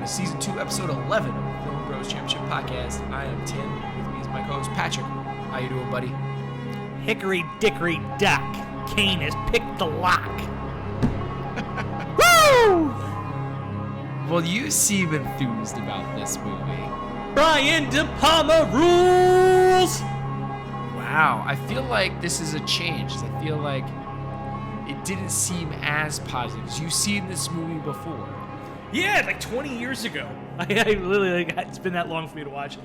to Season 2, Episode 11 of the Film Bros Championship Podcast. I am Tim. With me is my co-host, Patrick. How you doing, buddy? Hickory dickory dock. Cain has picked the lock. Woo! Well, you seem enthused about this movie. Brian De Palma rules! Wow, I feel like this is a change. I feel like it didn't seem as positive. You've seen this movie before. Yeah, like 20 years ago. I literally, it's been that long for me to watch it.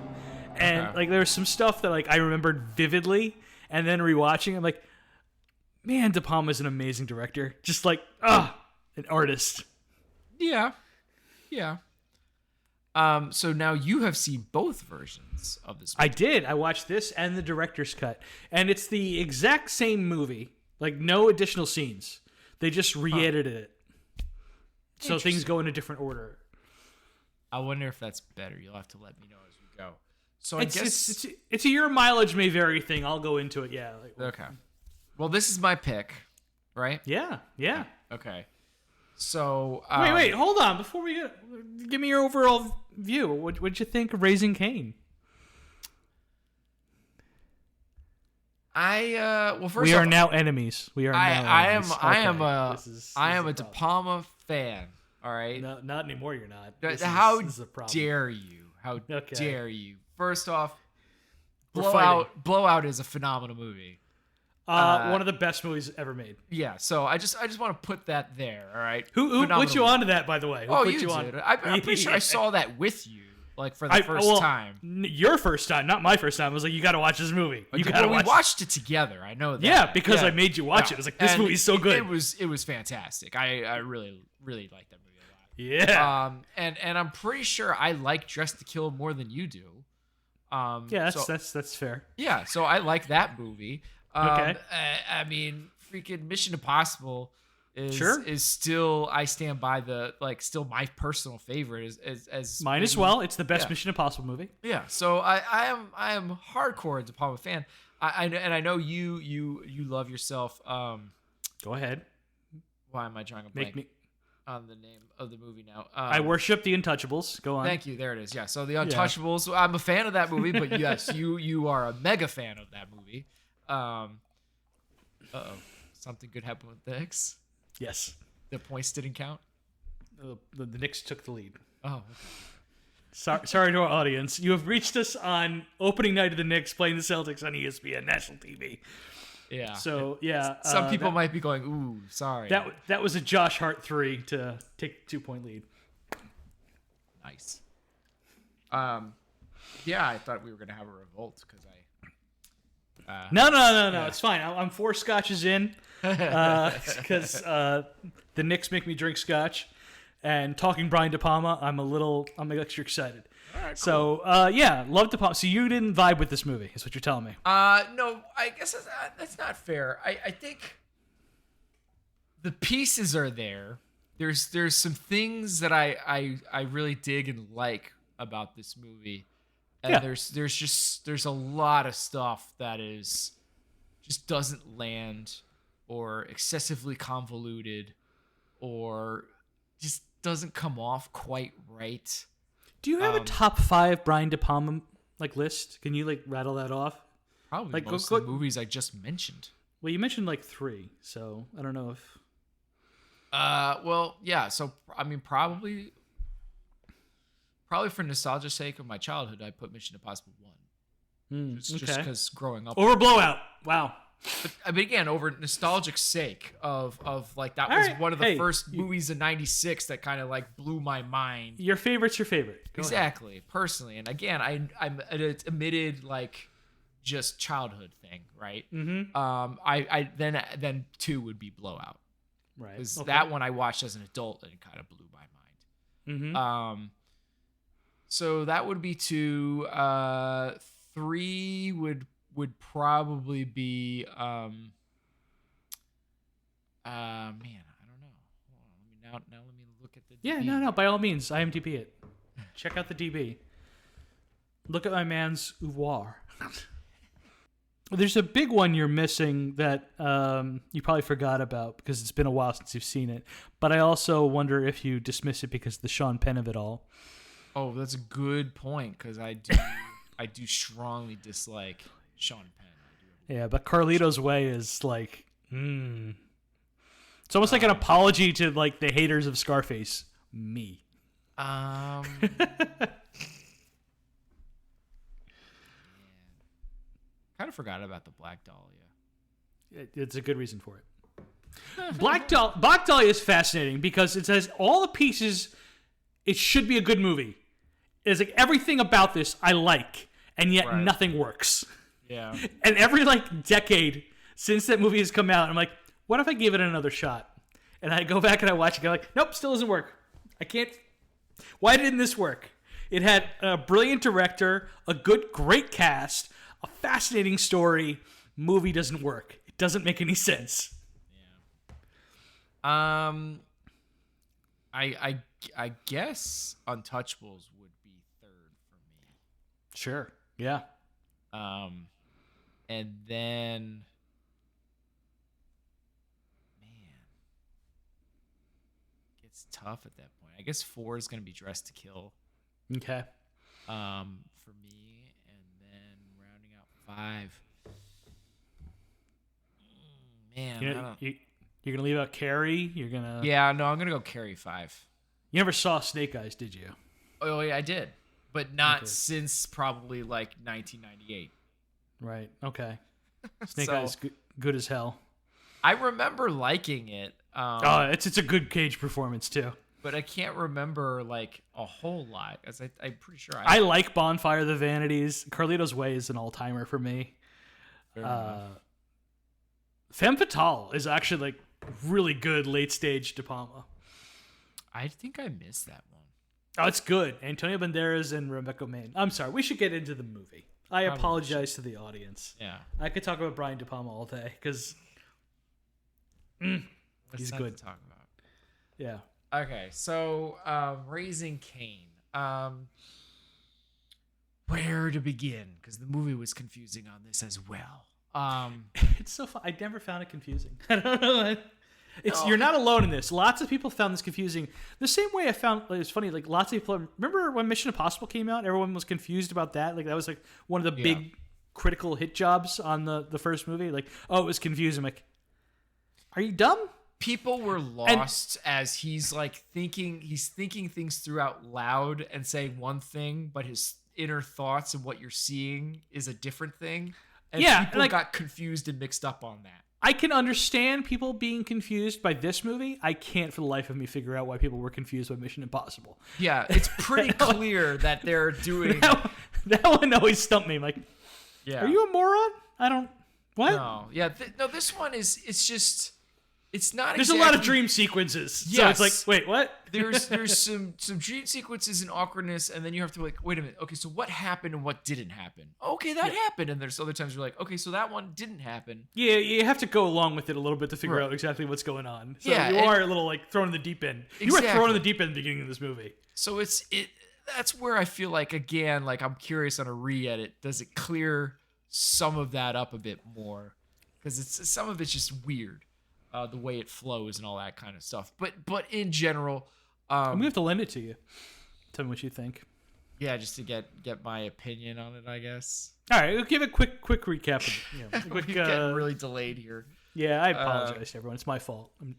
And, there was some stuff that, I remembered vividly, and then rewatching, I'm like, man, De Palma's an amazing director. Just an artist. Yeah. So now you have seen both versions of this movie. I did. I watched this and the director's cut. And it's the exact same movie. No additional scenes. They just re-edited it. So things go in a different order. I wonder if that's better. You'll have to let me know as we go. So I guess it's a your mileage may vary thing. I'll go into it. Yeah. Okay. Well, this is my pick, right? Yeah. Okay. So wait. Hold on. Before we give me your overall view. What'd you think of Raising Cain? Well, first we are now enemies. We are. I am a De problem. Palma fan. All right. No, not anymore. You're not. How this is a problem. dare you? How dare you? First off, Blowout is a phenomenal movie. One of the best movies ever made. Yeah. So I just want to put that there. All right. Who put you onto that, by the way? Who put you on? did. I'm pretty sure I saw that with you. For the first time. Your first time, not my first time. I was like, you got to watch this movie. We watched it together. I know that. Yeah, because I made you watch it. I was like, this movie's so good. It was fantastic. I really liked that movie a lot. Yeah. And I'm pretty sure I like Dress to Kill more than you do. Yeah, that's fair. Yeah, so I like that movie. Okay. I mean, freaking Mission Impossible is still, I stand by still my personal favorite as mine as well. It's the best Mission Impossible movie. Yeah, so I am hardcore De Palma fan. I know you love yourself. Go ahead. Why am I drawing a blank on the name of the movie now? I worship The Untouchables. Go on. Thank you. There it is. Yeah. So The Untouchables. I'm a fan of that movie, but yes, you are a mega fan of that movie. Something good happened with the Knicks. Yes. The points didn't count. The Knicks took the lead. Oh. Okay. Sorry to our audience. You have reached us on opening night of the Knicks playing the Celtics on ESPN national TV. Yeah. So yeah. Some people might be going, "Ooh, sorry." That was a Josh Hart 3 to take a 2-point lead. Nice. Yeah, I thought we were gonna have a revolt because No. It's fine. I'm 4 scotches in because the Knicks make me drink scotch, and talking Brian De Palma, I'm extra excited. All right, cool. So love De Palma. So you didn't vibe with this movie, is what you're telling me? No, I guess that's not fair. I think the pieces are there. There's some things that I really dig and like about this movie. And there's a lot of stuff that just doesn't land, or excessively convoluted, or just doesn't come off quite right. Do you have a top 5 Brian De Palma list? Can you rattle that off? Probably most of the movies I just mentioned. Well, you mentioned 3, so I don't know if. Well, yeah. So I mean, probably for nostalgia's sake of my childhood, I put Mission Impossible 1. Just because growing up. Over Blowout. Wow. But I mean, again, over nostalgic sake of that was one of the first movies in '96 that kind of blew my mind. Your favorite's your favorite. Go exactly. ahead. Personally, and again, I'm an admitted just childhood thing, right? Mm-hmm. I then 2 would be Blowout, right? Because that one I watched as an adult and it kind of blew my mind. Mm-hmm. So that would be 2. 3 would probably be man, I don't know. Hold on, let me look at the DB. Yeah, no, by all means, IMDb it. Check out the DB. Look at my man's oeuvre. There's a big one you're missing that you probably forgot about because it's been a while since you've seen it. But I also wonder if you dismiss it because of the Sean Penn of it all. Oh, that's a good point because I do strongly dislike Sean Penn. Yeah, but Carlito's Way is like, it's almost like an apology to like the haters of Scarface. Me. Kind of forgot about the Black Dahlia. It's a good reason for it. Black Dahlia is fascinating because it says all the pieces. It should be a good movie. It's like everything about this I like, and yet nothing works. Yeah. And every like decade since that movie has come out, I'm like, what if I gave it another shot? And I go back and I watch it, and I'm like, nope, still doesn't work. I can't. Why didn't this work? It had a brilliant director, a great cast, a fascinating story. Movie doesn't work. It doesn't make any sense. Yeah. I guess Untouchables would be third for me. Sure. Yeah. And then, man, it's tough at that point. I guess 4 is going to be Dressed to Kill. Okay. For me, and then rounding out 5. Man, you're gonna leave out Carrie. You're gonna. Yeah, no, I'm gonna go Carrie 5. You never saw Snake Eyes, did you? Oh yeah, I did, but not since probably like 1998. Right. Okay. Snake Eyes good as hell. I remember liking it. It's a good Cage performance too. But I can't remember like a whole lot, as I'm pretty sure I like Bonfire of the Vanities. Carlito's Way is an all-timer for me. Femme Fatale is actually like really good late-stage De Palma. I think I missed that one. Oh, it's good. Antonio Banderas and Rebecca Maine. I'm sorry. We should get into the movie. I apologize to the audience. Yeah. I could talk about Brian De Palma all day because he's good to talk about. Yeah. Okay, so Raising Cain. Where to begin? Because the movie was confusing on this as well. It's so fun. I never found it confusing. I don't know. You're not alone in this. Lots of people found this confusing. The same way I found it's funny. Like lots of people remember when Mission Impossible came out. Everyone was confused about that. Like that was like one of the big critical hit jobs on the first movie. Like it was confusing. I'm like, are you dumb? People were lost as he's thinking things through out loud and saying one thing, but his inner thoughts and what you're seeing is a different thing. And people got confused and mixed up on that. I can understand people being confused by this movie. I can't for the life of me figure out why people were confused by Mission Impossible. Yeah, it's pretty clear that they're doing... That one always stumped me. I'm like, are you a moron? I don't... What? No, yeah. This one is... It's just... It's not. There's a lot of dream sequences. Yes. So it's like, wait, what? there's some dream sequences and awkwardness, and then you have to wait a minute. Okay, so what happened and what didn't happen? Okay, that happened, and there's other times you're like, okay, so that one didn't happen. Yeah, you have to go along with it a little bit to figure out exactly what's going on. So you are a little thrown in the deep end. You were thrown in the deep end at the beginning of this movie. So that's where I feel like again, I'm curious on a re-edit. Does it clear some of that up a bit more? Because some of it's just weird. The way it flows and all that kind of stuff, but in general, we have to lend it to you. Tell me what you think. Yeah, just to get my opinion on it, I guess. All right, we'll give a quick recap. We're getting really delayed here. Yeah, I apologize to everyone. It's my fault. I'm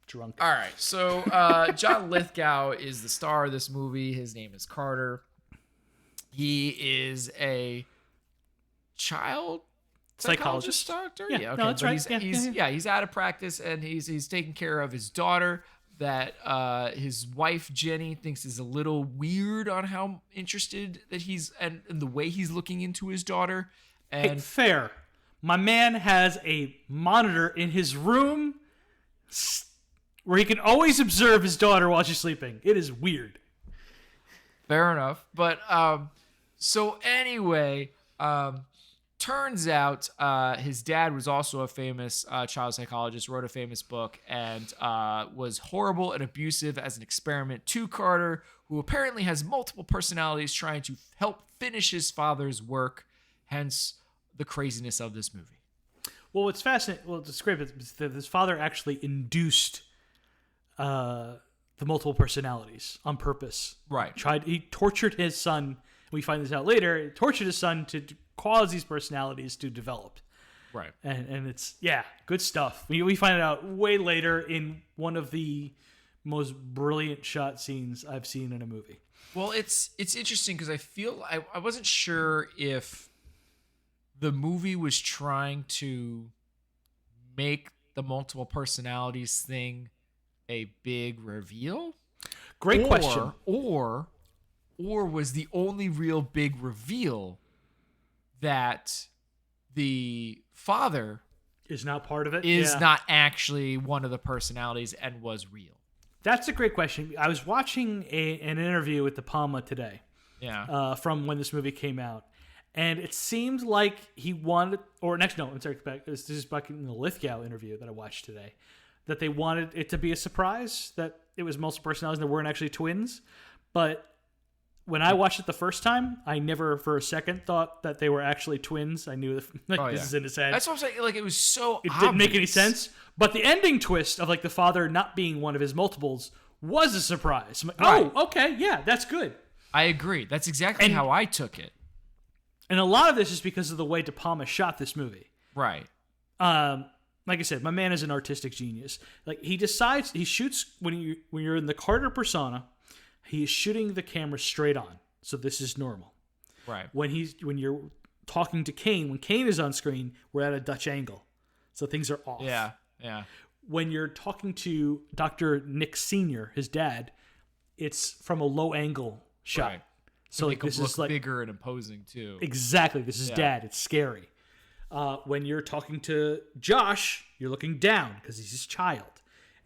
drunk. All right, so John Lithgow is the star of this movie. His name is Carter. He is a child psychologist doctor. Yeah, okay. No, that's right. He's out of practice and he's taking care of his daughter that his wife Jenny thinks is a little weird on how interested that he's and the way he's looking into his daughter. And fair. My man has a monitor in his room where he can always observe his daughter while she's sleeping. It is weird. Fair enough. But so anyway, turns out his dad was also a famous child psychologist, wrote a famous book, and was horrible and abusive as an experiment to Carter, who apparently has multiple personalities trying to help finish his father's work. Hence the craziness of this movie. Well, what's fascinating, it's great, is that his father actually induced the multiple personalities on purpose. Right. He tortured his son. We find this out later. He tortured his son to cause these personalities to develop. Right. And it's, good stuff. We find it out way later in one of the most brilliant shot scenes I've seen in a movie. Well, it's interesting because I feel I wasn't sure if the movie was trying to make the multiple personalities thing a big reveal. Great question. Or was the only real big reveal that the father is not part of it? Is not actually one of the personalities and was real. That's a great question. I was watching an interview with De Palma today. Yeah. From when this movie came out. And it seemed like he wanted, this is back in the Lithgow interview that I watched today, that they wanted it to be a surprise that it was multiple personalities and there weren't actually twins. But when I watched it the first time, I never for a second thought that they were actually twins. I knew this is in his head. That's what I'm saying. Like, it was so It obvious. didn't make any sense. But the ending twist of like the father not being one of his multiples was a surprise. I'm like, Right. oh, okay, yeah, that's good. I agree. That's exactly how I took it. And a lot of this is because of the way De Palma shot this movie. Right. Like I said, my man is an artistic genius. Like, he shoots when you're in the Carter persona, he is shooting the camera straight on. So this is normal. Right. When you're talking to Cain, when Cain is on screen, we're at a Dutch angle. So things are off. Yeah. Yeah. When you're talking to Dr. Nick Sr., his dad, it's from a low angle shot. Right. So like this is like bigger and imposing too. Exactly. This is Dad. It's scary. When you're talking to Josh, you're looking down because he's his child,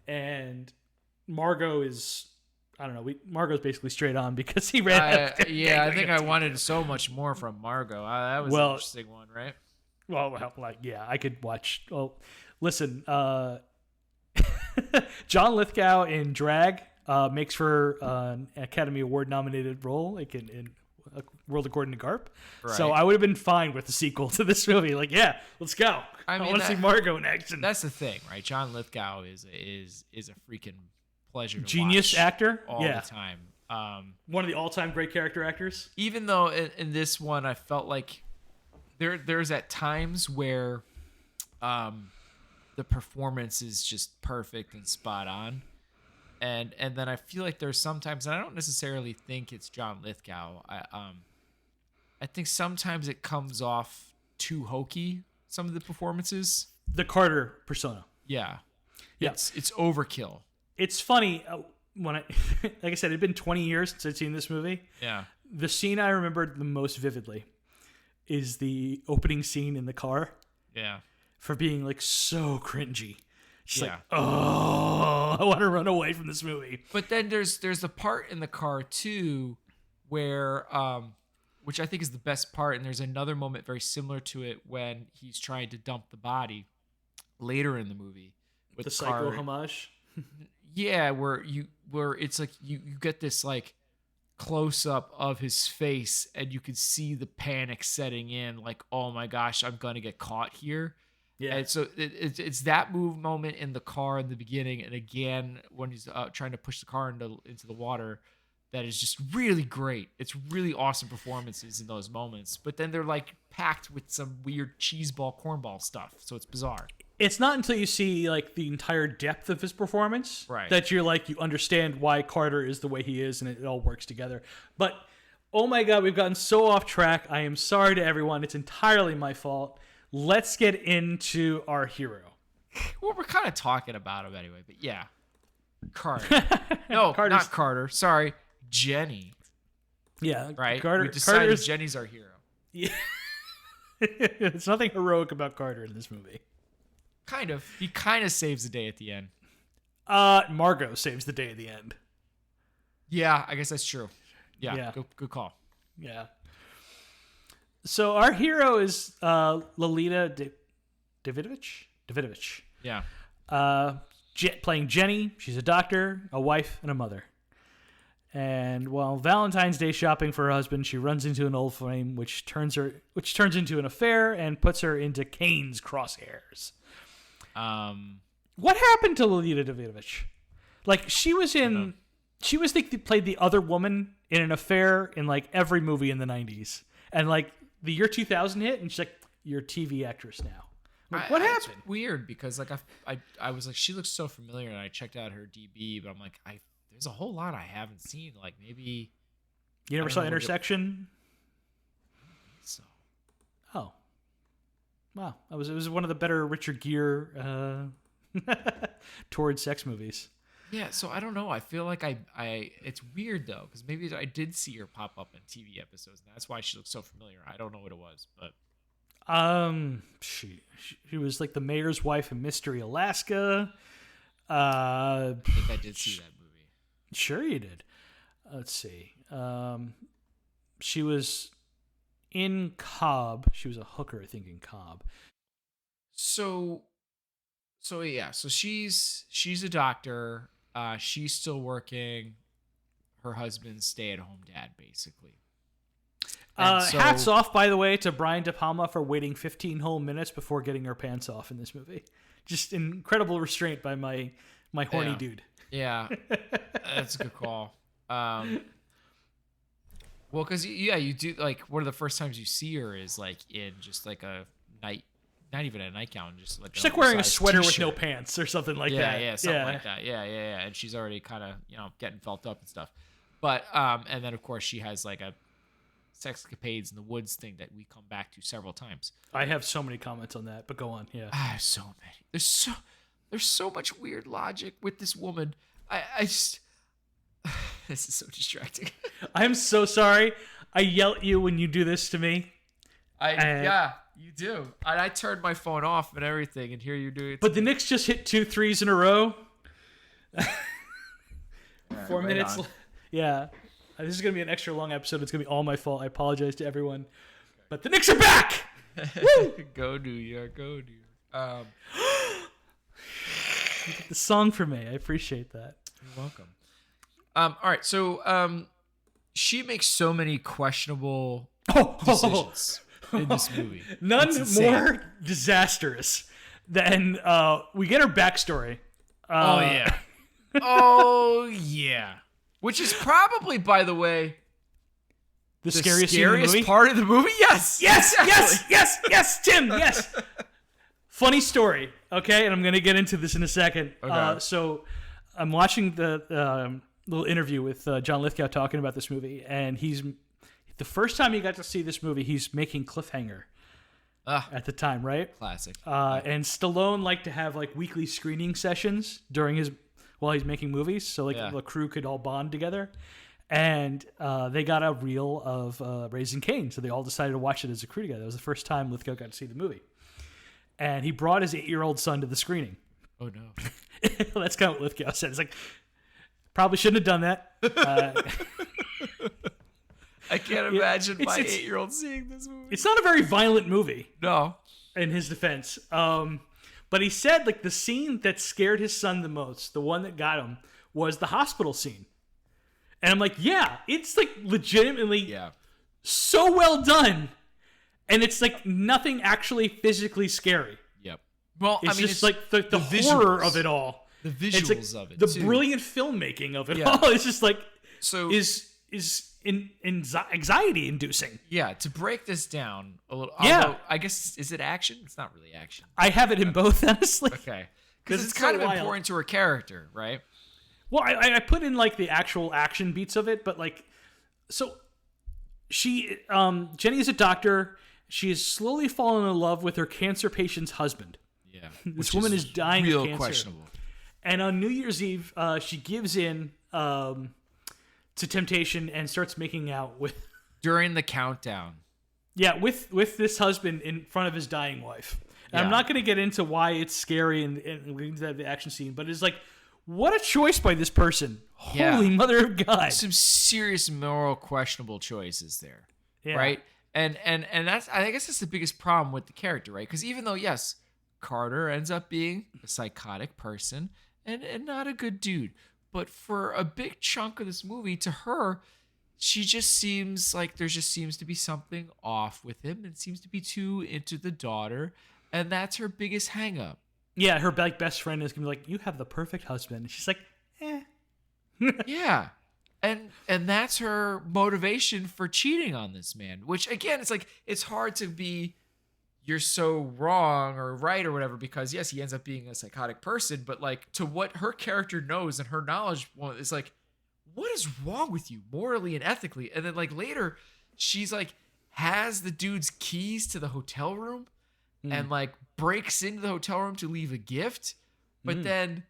and Margot is, I don't know. Margot's basically straight on because he ran. I think I wanted so much more from Margot. That was an interesting one, right? Well, I could watch. Well, listen, John Lithgow in Drag makes for an Academy Award nominated role, like in World According to Garp. Right. So I would have been fine with the sequel to this movie. Like, yeah, let's go. I want to see Margot in action. That's the thing, right? John Lithgow is a freaking pleasure to genius watch actor all the time. One of the all-time great character actors. Even though in this one I felt like there's at times where the performance is just perfect and spot on. And then I feel like there's sometimes, and I don't necessarily think it's John Lithgow. I think sometimes it comes off too hokey. Some of the performances. The Carter persona. Yeah. Yeah. It's overkill. It's funny when like I said, it'd been 20 years since I'd seen this movie. Yeah. The scene I remembered the most vividly is the opening scene in the car. Yeah. For being like so cringy. She's Yeah. like, oh, I want to run away from this movie. But then there's the part in the car too where which I think is the best part, and there's another moment very similar to it when he's trying to dump the body later in the movie with the Psycho homage. Yeah, where it's like you get this like close up of his face and you can see the panic setting in, like, oh my gosh, I'm gonna get caught here. Yeah, and so it's that moment in the car in the beginning, and again when he's trying to push the car into the water, that is just really great. It's really awesome performances in those moments. But then they're like packed with some weird cheeseball, cornball stuff, so it's bizarre. It's not until you see like the entire depth of his performance that you're like, you understand why Carter is the way he is, and it all works together. But oh my God, we've gotten so off track. I am sorry to everyone. It's entirely my fault. Let's get into our hero. Well, we're kind of talking about him anyway, but yeah. Carter. No, not Carter. Sorry, Jenny. Yeah. Right? We decided Jenny's our hero. Yeah. There's nothing heroic about Carter in this movie. Kind of. He kind of saves the day at the end. Margot saves the day at the end. Yeah, I guess that's true. Yeah. Good call. Yeah. So our hero is Lolita Davidovich. Yeah. Playing Jenny. She's a doctor, a wife, and a mother. And while Valentine's Day shopping for her husband, she runs into an old flame, which turns into an affair and puts her into Cain's crosshairs. What happened to Lolita Davidovich? Like, she played the other woman in an affair in like every movie in the 90s. And like the year 2000 hit, and she's like, "You're a TV actress now." Like, what happened? It's weird because like I was like, she looks so familiar, and I checked out her DB, but I'm like, there's a whole lot I haven't seen. Like maybe you never saw Intersection? So. Oh, wow! It was one of the better Richard Gere towards sex movies. Yeah, so I don't know. I feel like I it's weird though, because maybe I did see her pop up in TV episodes, and that's why she looks so familiar. I don't know what it was, but she was like the mayor's wife in Mystery Alaska. I think I did see that movie. Sure, you did. Let's see. She was in Cobb. She was a hooker, I think, in Cobb. So yeah. So she's a doctor. She's still working. Her husband's stay-at-home dad, basically. Hats off, by the way, to Brian De Palma for waiting 15 whole minutes before getting her pants off in this movie. Just incredible restraint by my horny dude. Yeah, that's a good call. Well, because you do, like, one of the first times you see her is like in just like a night. Not even a nightgown, just like she's like wearing a sweater t-shirt. with no pants or something like that. Yeah, something like that. Yeah. And she's already kind of, getting felt up and stuff. But and then of course she has like a sexcapades in the woods thing that we come back to several times. I have so many comments on that, but go on. Yeah, so many. There's so much weird logic with this woman. I just this is so distracting. I'm so sorry. I yell at you when you do this to me. Yeah, you do. I turned my phone off and everything, and here you do it. But the Knicks just hit 2 threes in a row. 4 minutes. Yeah. This is going to be an extra long episode. It's going to be all my fault. I apologize to everyone. Okay. But the Knicks are back! Woo! Go New York, go New York. You did the song for me. I appreciate that. You're welcome. All right, so she makes so many questionable decisions. In this movie. None more disastrous than we get her backstory. Oh yeah. Which is probably, by the way, the scariest part of the movie. Yes, yes, Tim. Yes. Funny story. Okay, and I'm gonna get into this in a second. Okay. So I'm watching the little interview with John Lithgow talking about this movie, and the first time he got to see this movie, he's making Cliffhanger at the time, right? Classic. And Stallone liked to have like weekly screening sessions while he's making movies, so the crew could all bond together. And they got a reel of Raising Cain, so they all decided to watch it as a crew together. That was the first time Lithgow got to see the movie. And he brought his 8-year-old son to the screening. Oh no! That's kind of what Lithgow said. It's like, probably shouldn't have done that. I can't imagine my 8-year-old seeing this movie. It's not a very violent movie. No. In his defense. But he said like the scene that scared his son the most, the one that got him, was the hospital scene. And I'm like, yeah, it's like legitimately so well done. And it's like nothing actually physically scary. Yep. Well, it's just like the horror of it all. The visuals of it. The brilliant filmmaking of it all. It's just like is anxiety inducing. Yeah, to break this down a little. Although, I guess, is it action? It's not really action. I have it in both, honestly. Okay. Because it's kind of important to her character, right? Well, I put in like the actual action beats of it, but like, so she, Jenny is a doctor. She is slowly falling in love with her cancer patient's husband. Yeah. This woman is dying of cancer. Real questionable. And on New Year's Eve, she gives in to temptation and starts making out with... During the countdown. Yeah, with this husband in front of his dying wife. And I'm not going to get into why it's scary and the action scene, but it's like, what a choice by this person. Holy mother of God. Some serious moral questionable choices there. Yeah. Right? And that's, I guess that's the biggest problem with the character, right? Because even though, yes, Carter ends up being a psychotic person and not a good dude, but for a big chunk of this movie, to her, she just seems like there just seems to be something off with him and seems to be too into the daughter. And that's her biggest hang up. Yeah, her best friend is going to be like, you have the perfect husband. And she's like, eh. Yeah. And that's her motivation for cheating on this man, which again, it's like, it's hard to be, you're so wrong or right or whatever, because yes, he ends up being a psychotic person, but like to what her character knows and her knowledge is like, what is wrong with you morally and ethically? And then like later she's like has the dude's keys to the hotel room and like breaks into the hotel room to leave a gift, but then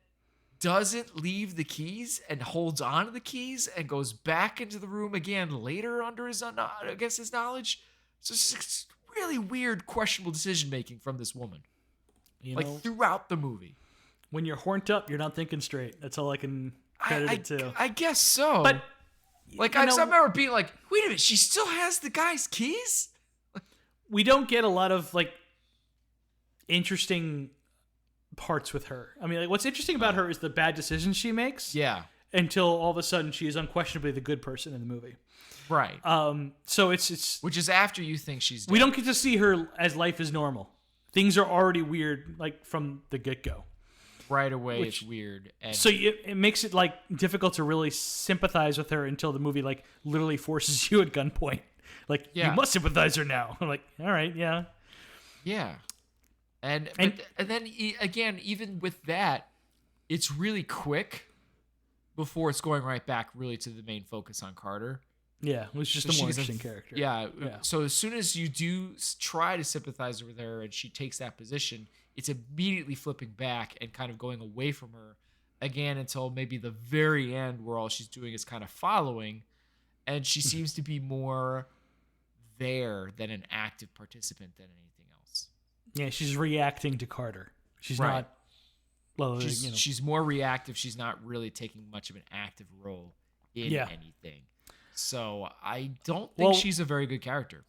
doesn't leave the keys and holds on to the keys and goes back into the room again later under his against his knowledge. So it's really weird, questionable decision making from this woman. Throughout the movie. When you're horned up, you're not thinking straight. That's all I can credit it to. I guess so. But like I remember being like, wait a minute, she still has the guy's keys? We don't get a lot of like interesting parts with her. I mean, like what's interesting about her is the bad decisions she makes. Yeah. Until all of a sudden she is unquestionably the good person in the movie. Right. So it's which is after you think she's dead. We don't get to see her as life is normal. Things are already weird, like from the get-go. Right away, it's weird. And so it makes it like difficult to really sympathize with her until the movie like literally forces you at gunpoint. Like, you must sympathize her now. I'm like, all right, yeah. Yeah. And then again, even with that, it's really quick before it's going right back really to the main focus on Carter. Yeah, it was just a more interesting character. Yeah. So as soon as you do try to sympathize with her and she takes that position, it's immediately flipping back and kind of going away from her again until maybe the very end where all she's doing is kind of following. And she seems to be more there than an active participant than anything else. Yeah, she's reacting to Carter. She's not... Well, she's more reactive. She's not really taking much of an active role in anything. So I don't think she's a very good character.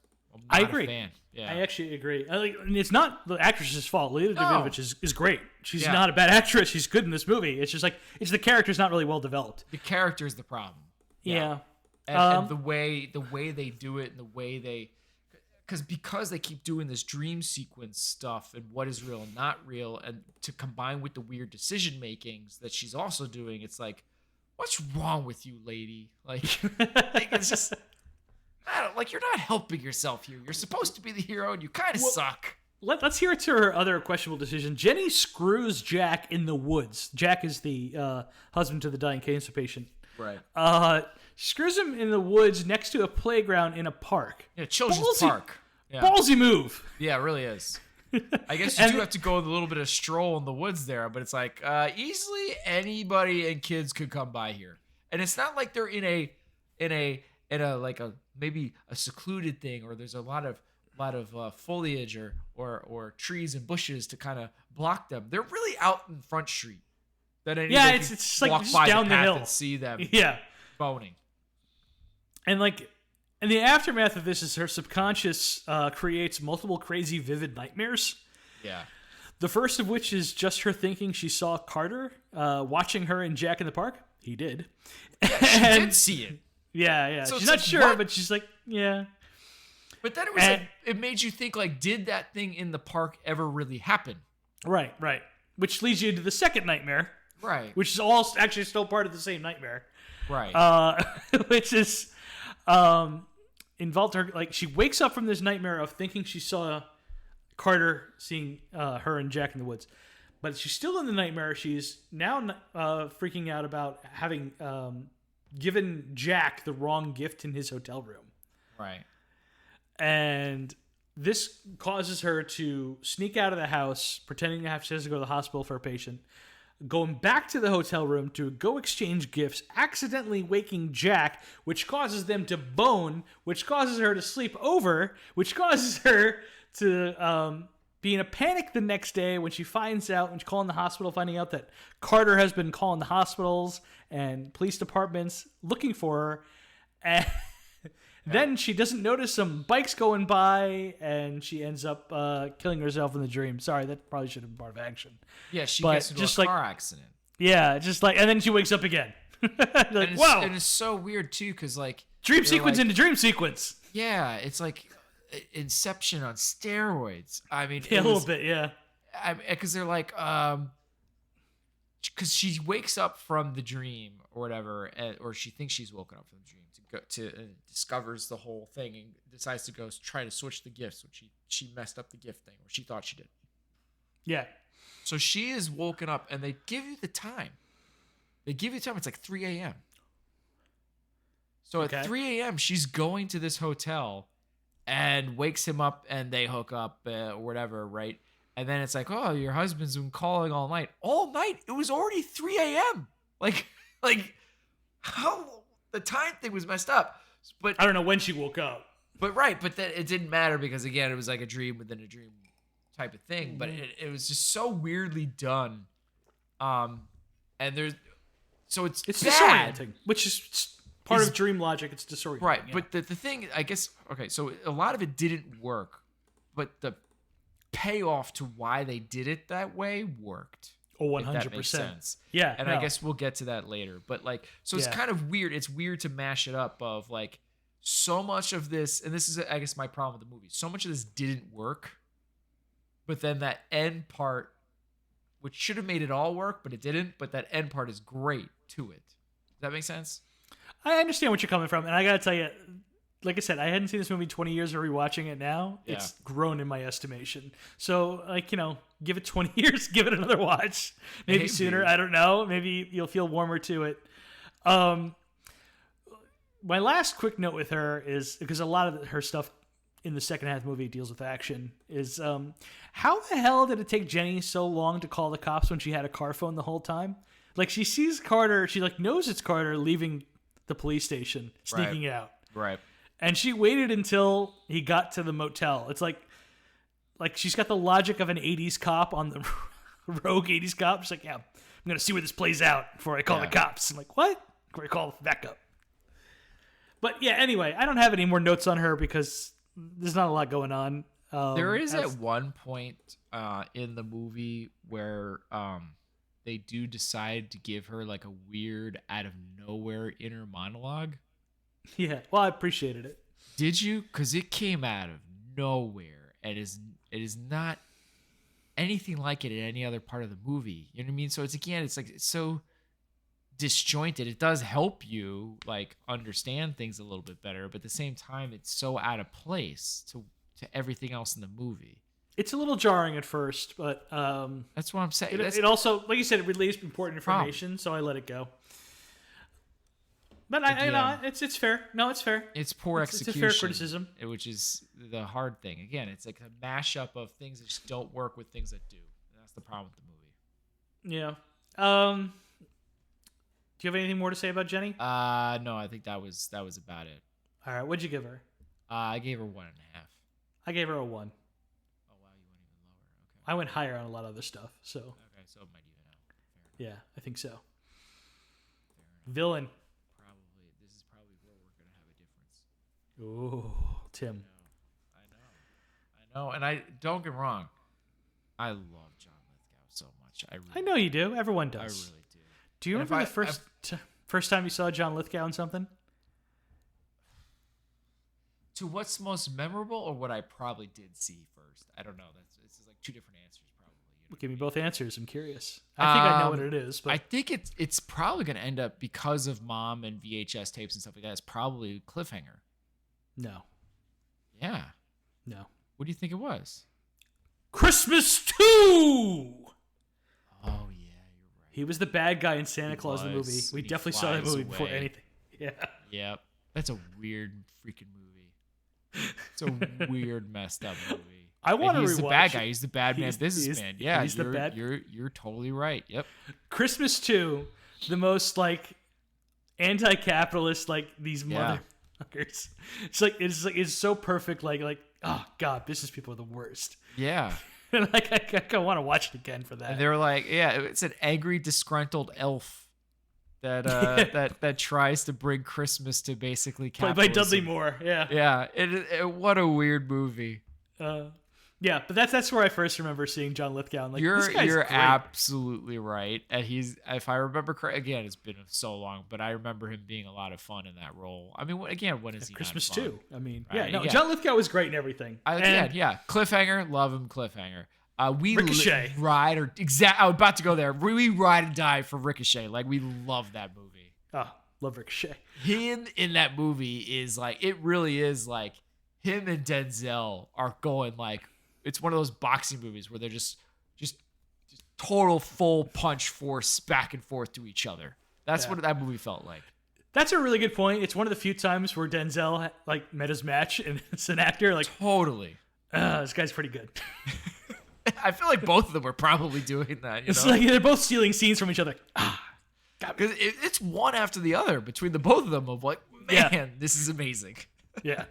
I agree. A fan. Yeah. I actually agree. It's not the actress's fault. Lila Davidovich is great. She's not a bad actress. She's good in this movie. It's just like the character's not really well developed. The character is the problem. Yeah. And the way they do it and the way they... Because they keep doing this dream sequence stuff and what is real and not real, and to combine with the weird decision makings that she's also doing, it's like, what's wrong with you, lady? Like it's just, I don't, like, you're not helping yourself here. You're supposed to be the hero, and you kind of suck. Let's hear it to her other questionable decision. Jenny screws Jack in the woods. Jack is the husband to the dying cancer patient. Right. Screws him in the woods next to a playground in a park. Yeah, children's park. Yeah. Ballsy move. Yeah, it really is. I guess you do have to go with a little bit of stroll in the woods there, but it's like easily anybody and kids could come by here, and it's not like they're in a like a maybe a secluded thing, or there's a lot of foliage or trees and bushes to kind of block them. They're really out in Front Street. That anybody it's walk like just by down the the path hill and see them. Yeah, boning. And like. And the aftermath of this is her subconscious creates multiple crazy, vivid nightmares. Yeah. The first of which is just her thinking she saw Carter watching her and Jack in the park. He did. Yeah, she did see it. Yeah. So she's not sure, but she's like, yeah. But then it was like, it made you think, like, did that thing in the park ever really happen? Right. Which leads you to the second nightmare. Right. Which is all actually still part of the same nightmare. Right. Which is... involved her, like, she wakes up from this nightmare of thinking she saw Carter seeing her and Jack in the woods, but she's still in the nightmare. She's now freaking out about having given Jack the wrong gift in his hotel room. Right. And this causes her to sneak out of the house, pretending she has to go to the hospital for a patient, going back to the hotel room to go exchange gifts, accidentally waking Jack, which causes them to bone, which causes her to sleep over, which causes her to be in a panic the next day when she finds out, when she's calling the hospital, finding out that Carter has been calling the hospitals and police departments looking for her. And then she doesn't notice some bikes going by, and she ends up killing herself in the dream. Sorry, that probably should have been part of action. Yeah, she gets into a car accident. Yeah, just like, and then she wakes up again. Like, and whoa! and it's so weird too, because like Dream they're sequence like, into dream sequence. yeah, it's like Inception on steroids. I mean, Yeah, a little bit. Yeah. because they're like, because she wakes up from the dream or whatever, or she thinks she's woken up from the dream to go to discovers the whole thing and decides to go try to switch the gifts, which she messed up the gift thing, or she thought she did. Yeah. So she is woken up, and they give you the time. They give you time. It's like 3 a.m. So at 3 a.m., she's going to this hotel and wakes him up, and they hook up or whatever, right? And then it's like, oh, your husband's been calling all night. All night? It was already 3 a.m. Like how the time thing was messed up. But I don't know when she woke up. But then it didn't matter because, again, it was like a dream within a dream type of thing. But it was just so weirdly done. And there's... So it's bad, disorienting, which is part of dream logic. It's disorienting. Right, yeah. but the thing, I guess, okay, so a lot of it didn't work, but the payoff to why they did it that way worked. Oh, 100%. If that makes sense. Yeah. And I guess we'll get to that later. But like, so it's kind of weird. It's weird to mash it up of like so much of this, and this is, I guess, my problem with the movie. So much of this didn't work, but then that end part, which should have made it all work, but it didn't. But that end part is great to it. Does that make sense? I understand what you're coming from, and I gotta tell you, like I said, I hadn't seen this movie in 20 years. Or rewatching it now, it's grown in my estimation. So, like, give it 20 years, give it another watch, maybe sooner. I don't know. Maybe you'll feel warmer to it. My last quick note with her is, because a lot of her stuff in the second half of the movie deals with action, is how the hell did it take Jenny so long to call the cops when she had a car phone the whole time? Like, she sees Carter, she like knows it's Carter leaving the police station, sneaking out. Right. And she waited until he got to the motel. It's like she's got the logic of an 80s cop on the rogue 80s cop. She's like, yeah, I'm going to see where this plays out before I call the cops. I'm like, what? Before I call backup. But yeah, anyway, I don't have any more notes on her because there's not a lot going on. There is at one point in the movie where they do decide to give her like a weird out of nowhere inner monologue. Yeah, well, I appreciated it. Did you? Because it came out of nowhere, and it is not anything like it in any other part of the movie. You know what I mean? So it's so disjointed. It does help you like understand things a little bit better, but at the same time, it's so out of place to everything else in the movie. It's a little jarring at first, but that's what I'm saying. It also, like you said, it released important information, so I let it go. But it's fair. No, it's fair. It's poor execution. It's a fair criticism. Which is the hard thing. Again, it's like a mashup of things that just don't work with things that do. And that's the problem with the movie. Yeah. Do you have anything more to say about Jenny? No, I think that was about it. All right, what'd you give her? I gave her 1.5. I gave her a 1. Oh wow, you went even lower. Okay. I went higher on a lot of other stuff. So. Okay, so it might even out. Fair enough. Yeah, I think so. Villain. This is probably where we're gonna have a difference. Ooh, Tim. I know, and I don't get me wrong. I love John Lithgow so much. I know you do. Everyone does. I really do. Do you remember the first time you saw John Lithgow in something? To what's most memorable, or what I probably did see first? I don't know. It's like two different answers, probably. Give me both answers. I'm curious. I think I know what it is, but I think it's probably going to end up, because of Mom and VHS tapes and stuff like that. It's probably Cliffhanger. No. Yeah. No. What do you think it was? Christmas 2! Oh yeah, you're right. He was the bad guy in Santa Claus the movie. We definitely saw that movie before anything. Yeah. Yep. That's a weird freaking movie. It's a weird, messed up movie. I want to rewatch. He's the bad guy. He's the bad man businessman. Yeah, he's the bad. You're totally right. Yep. Christmas 2, the most like anti-capitalist, like these motherfuckers. It's so perfect. Like oh god, business people are the worst. Yeah. And like I want to watch it again for that. And they're like, it's an angry, disgruntled elf that tries to bring Christmas to basically capitalism. Played by Dudley Moore. Yeah. Yeah. What a weird movie. Yeah, but that's where I first remember seeing John Lithgow. And like, this guy's You're great. absolutely right. And if I remember correct, again, it's been so long, but I remember him being a lot of fun in that role. I mean, again, when is he Christmas not fun? too. I mean, Right, yeah, no, John Lithgow was great in everything. Yeah. Cliffhanger, love him. Cliffhanger. We Ricochet. Ride or exact. I was about to go there. We ride and die for Ricochet. Like, we love that movie. Oh, love Ricochet. Him in that movie is like, it really is like him and Denzel are going like, it's one of those boxing movies where they're just total full punch force back and forth to each other. That's what that movie felt like. That's a really good point. It's one of the few times where Denzel like met his match, and it's an actor like Totally. This guy's pretty good. I feel like both of them were probably doing that. It's like they're both stealing scenes from each other. Because it's one after the other between the both of them of like, man, this is amazing. Yeah.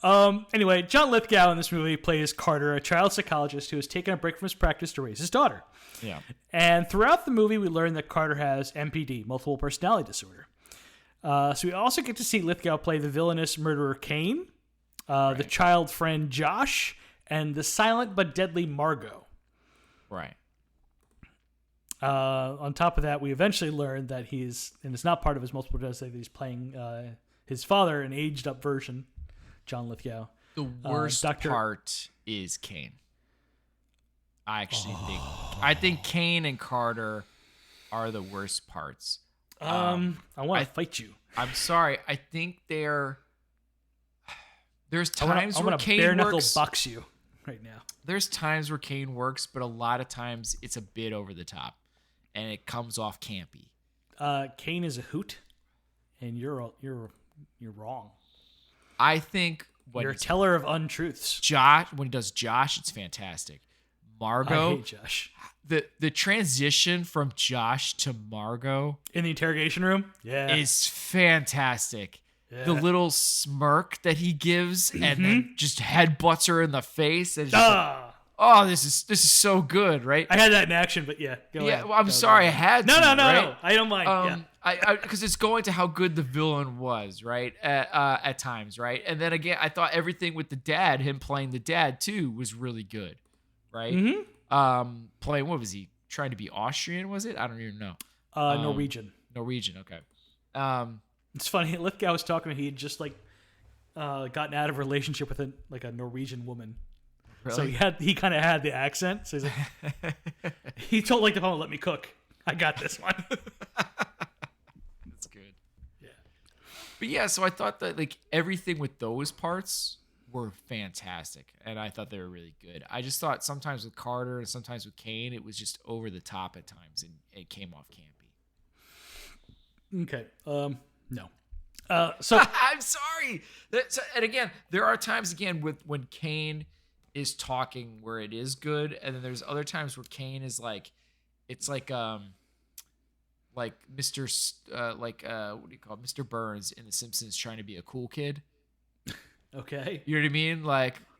Anyway, John Lithgow in this movie plays Carter, a child psychologist who has taken a break from his practice to raise his daughter. Yeah. And throughout the movie, we learn that Carter has MPD, multiple personality disorder. So we also get to see Lithgow play the villainous murderer Cain, the child friend Josh, and the silent but deadly Margot. Right. On top of that, we eventually learn that and it's not part of his multiple personality, that he's playing his father, an aged up version, John Lithgow. The worst part is Cain. I actually think Cain and Carter are the worst parts. I want to fight you. I'm sorry. I think there's times where Cain bare knuckle works. box you right now. There's times where Cain works, but a lot of times it's a bit over the top, and it comes off campy. Cain is a hoot, and you're wrong. I think when you're a teller of untruths. When he does Josh, it's fantastic. Margot, I hate Josh. The transition from Josh to Margot in the interrogation room, is fantastic. Yeah. The little smirk that he gives, and then just headbutts her in the face. And this is so good, right? I had that in action, but go ahead. Well, I'm sorry, I had to. No, I don't mind. Because it's going to how good the villain was, right? At times, right? And then again, I thought everything with the dad, him playing the dad too, was really good, right? Mm-hmm. Playing, what was he trying to be, Austrian? Was it? I don't even know. Norwegian. Okay. It's funny. Lithgow was talking. He had just gotten out of a relationship with a Norwegian woman. Really? So he kind of had the accent. So he's like, he told the phone, "Let me cook. I got this one." That's good. Yeah. But yeah, so I thought that everything with those parts were fantastic, and I thought they were really good. I just thought sometimes with Carter and sometimes with Cain, it was just over the top at times, and it came off campy. Okay. No. So I'm sorry. And again, there are times when Cain is talking where it is good, and then there's other times where Cain is it's like Mr. what do you call it? Mr. Burns in The Simpsons trying to be a cool kid. Okay. You know what I mean?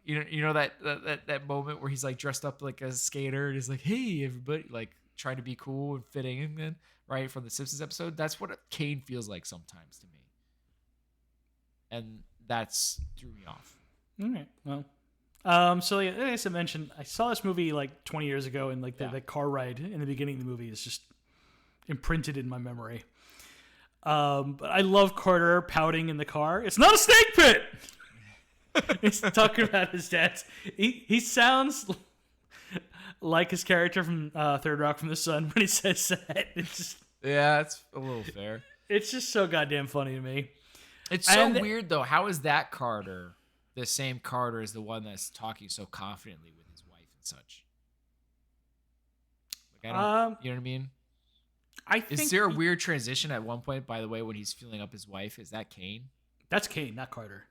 You know that moment where he's dressed up like a skater and he's like, "Hey everybody," trying to be cool and fitting in, right, from the Simpsons episode. That's what Cain feels like sometimes to me. And that's threw me off. All right. Well, so as I mentioned, I saw this movie 20 years ago, and the car ride in the beginning of the movie is just imprinted in my memory. But I love Carter pouting in the car. It's not a snake pit. He's talking about his dad. He sounds like his character from Third Rock from the Sun when he says that. It's a little fair. It's just so goddamn funny to me. It's so weird though. How is that Carter the same Carter as the one that's talking so confidently with his wife and such? You know what I mean? Is there a weird transition at one point, by the way, when he's feeling up his wife? Is that Cain? That's Cain, not Carter.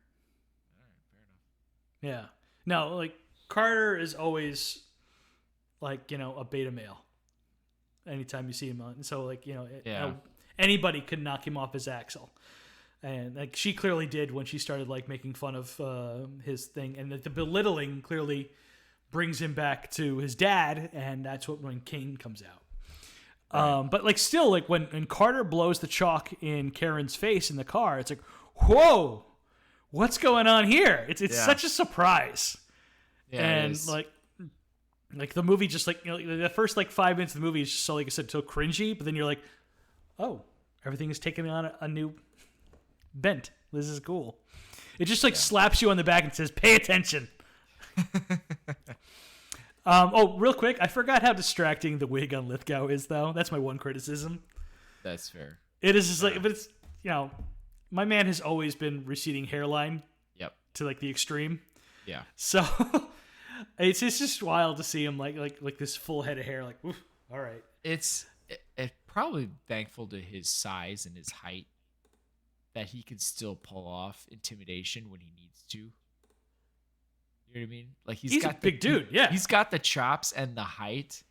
All right, fair enough. Yeah. No, Carter is always a beta male. Anytime you see him on, so anybody could knock him off his axle. And she clearly did when she started making fun of his thing, and the belittling clearly brings him back to his dad, and that's when Cain comes out. Right. But still, when Carter blows the chalk in Karen's face in the car, it's whoa, what's going on here? It's such a surprise. Yeah, it And is. like the movie just like the first like 5 minutes of the movie is just so like I said so cringy, but then you're like, oh, everything is taking on a new bent. This is cool. It just like slaps you on the back and says, "Pay attention." Oh, real quick, I forgot how distracting the wig on Lithgow is, though. That's my one criticism. That's fair. It is just like, but it's my man has always been receding hairline Yep. to like the extreme. Yeah. So it's just wild to see him like this full head of hair. Like, oof, all right. It's probably thankful to his size and his height that he can still pull off intimidation when he needs to. You know what I mean? Like He's got a big dude. Yeah, he's got the chops and the height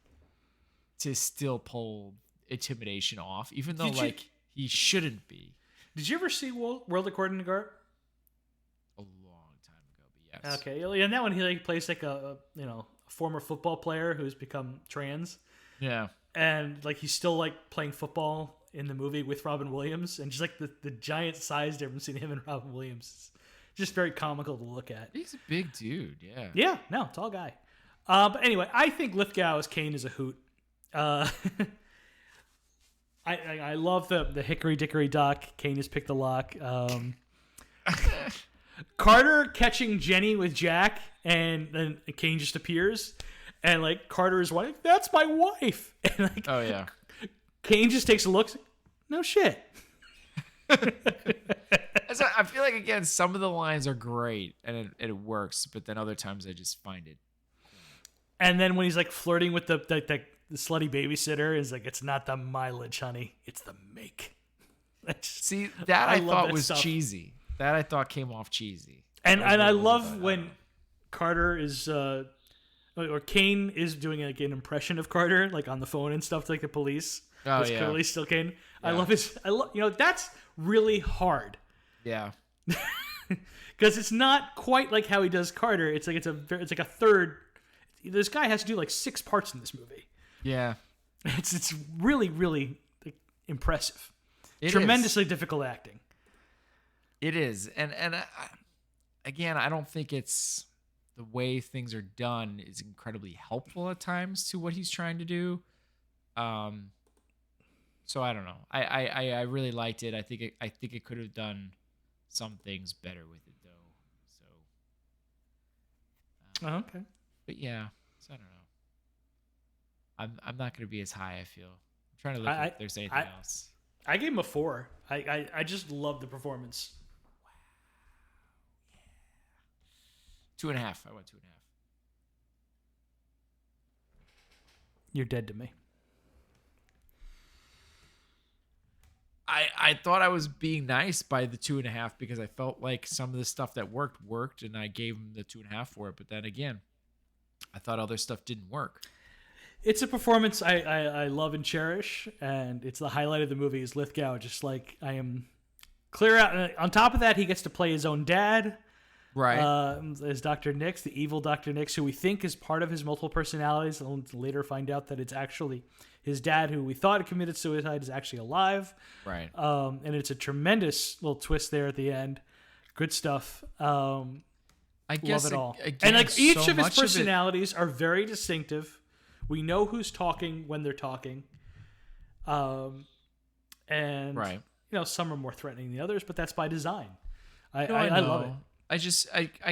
to still pull intimidation off, even though he shouldn't be. Did you ever see World According to Garp? A long time ago, but yes. Okay, and that one he like plays like a former football player who's become trans. Yeah. And like he's still like playing football in the movie with Robin Williams, and just like the giant size difference between him and Robin Williams is just very comical to look at. He's a big dude, yeah. Yeah, no, tall guy. But anyway, I think Lithgow as Cain is a hoot. I love the hickory dickory dock. Cain has picked the lock. Carter catching Jenny with Jack, and then Cain just appears, and like Carter is like, "That's my wife," and like, oh yeah, Cain just takes a look. Like, no shit. I feel like again, some of the lines are great and it works, but then other times I just find it. And then when he's like flirting with the slutty babysitter, is like, "It's not the mileage, honey. It's the make." See, that I thought was stuff. cheesy. That I thought came off cheesy. And I love when Carter is or Cain is doing like an impression of Carter, like on the phone and stuff to like the police. Oh, it's yeah. clearly still Cain. Yeah. I love that's really hard. Yeah. Because it's not quite like how he does Carter. It's like a third. This guy has to do like 6 parts in this movie. Yeah. It's really really like, impressive. It Tremendously difficult acting. It is, and again, I don't think it's the way things are done is incredibly helpful at times to what he's trying to do. So I don't know. I really liked it. I think it could have done some things better with it though. So. Okay. But yeah, so I don't know. I'm not gonna be as high. I feel. I'm trying to look if there's anything else. I gave him a 4. I just love the performance. 2.5. I went 2.5. You're dead to me. I thought I was being nice by the 2.5 because I felt like some of the stuff that worked, and I gave him the 2.5 for it. But then again, I thought other stuff didn't work. It's a performance I love and cherish, and it's the highlight of the movie is Lithgow. Just like I am clear out. On top of that, he gets to play his own dad. Right. As Dr. Nix, the evil Dr. Nix, who we think is part of his multiple personalities. And we'll later find out that it's actually his dad, who we thought had committed suicide, is actually alive. Right. And it's a tremendous little twist there at the end. Good stuff. I guess love it all. Again, and like each so of his much personalities are very distinctive. We know who's talking when they're talking. And right. Some are more threatening than others, but that's by design. I I love it. I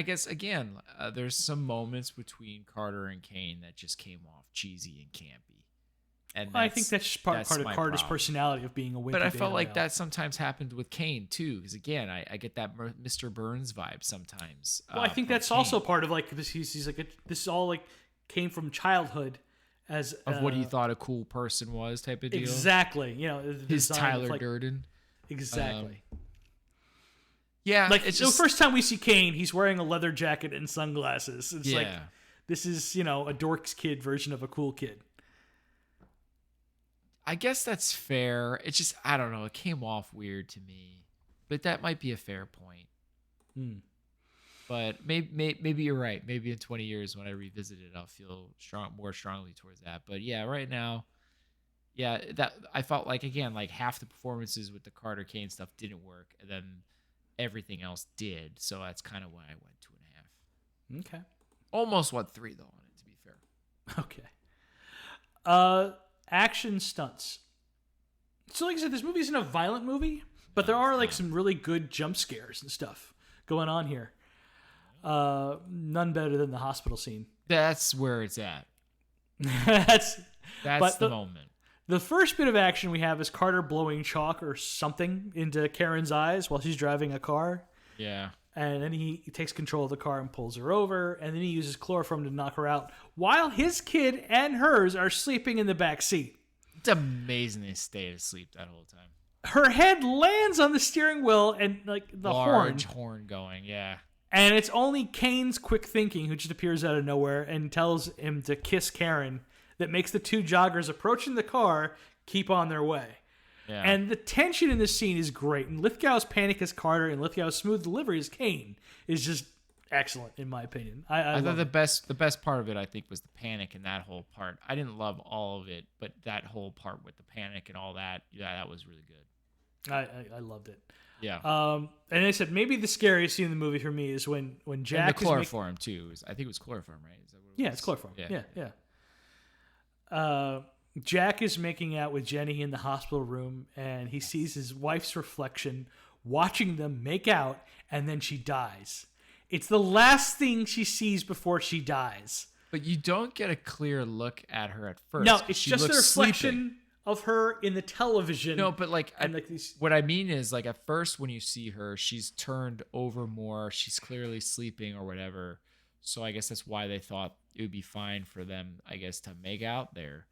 guess again, there's some moments between Carter and Cain that just came off cheesy and campy, and I think that's just part of Carter's problem. personality of being a wimpy. But I felt like that sometimes happened with Cain too, because again, I get that Mr. Burns vibe sometimes. Well, I think that's also part of like this. He's like this is all like came from childhood as of what he thought a cool person was type of deal. Exactly, his Tyler Durden. Exactly. Yeah, like it's the first time we see Cain, he's wearing a leather jacket and sunglasses. It's like this is a dork's kid version of a cool kid. I guess that's fair. It's just I don't know. It came off weird to me, but that might be a fair point. But maybe you're right. Maybe in 20 years when I revisit it, I'll feel more strongly towards that. But yeah, right now, that I felt like again like half the performances with the Carter Cain stuff didn't work, and then everything else did, so that's kind of why I went 2.5. Okay. Almost won 3 though on it, to be fair. Okay. Action stunts. So like I said, this movie isn't a violent movie, but there are like some really good jump scares and stuff going on here. None better than the hospital scene. That's where it's at. That's the moment. The first bit of action we have is Carter blowing chalk or something into Karen's eyes while she's driving a car. Yeah. And then he takes control of the car and pulls her over, and then he uses chloroform to knock her out while his kid and hers are sleeping in the back seat. It's amazing they stayed asleep that whole time. Her head lands on the steering wheel and like the large horn going, yeah. And it's only Cain's quick thinking, who just appears out of nowhere and tells him to kiss Karen, that makes the two joggers approaching the car keep on their way. Yeah. And the tension in this scene is great. And Lithgow's panic as Carter and Lithgow's smooth delivery as Cain is just excellent, in my opinion. I thought the best part of it, I think, was the panic in that whole part. I didn't love all of it, but that whole part with the panic and all that, yeah, that was really good. I loved it. Yeah. And I said maybe the scariest scene in the movie for me is when Jack and the chloroform too. I think it was chloroform, right? Is that what it was? Yeah, it's chloroform. Yeah. Jack is making out with Jenny in the hospital room, and he sees his wife's reflection watching them make out, and then she dies. It's the last thing she sees before she dies. But you don't get a clear look at her at first. No, it's just the reflection sleeping. Of her in the television. No, but these... what I mean is, like, at first when you see her, she's turned over more. She's clearly sleeping or whatever. So I guess that's why they thought it would be fine for them, I guess, to make out there.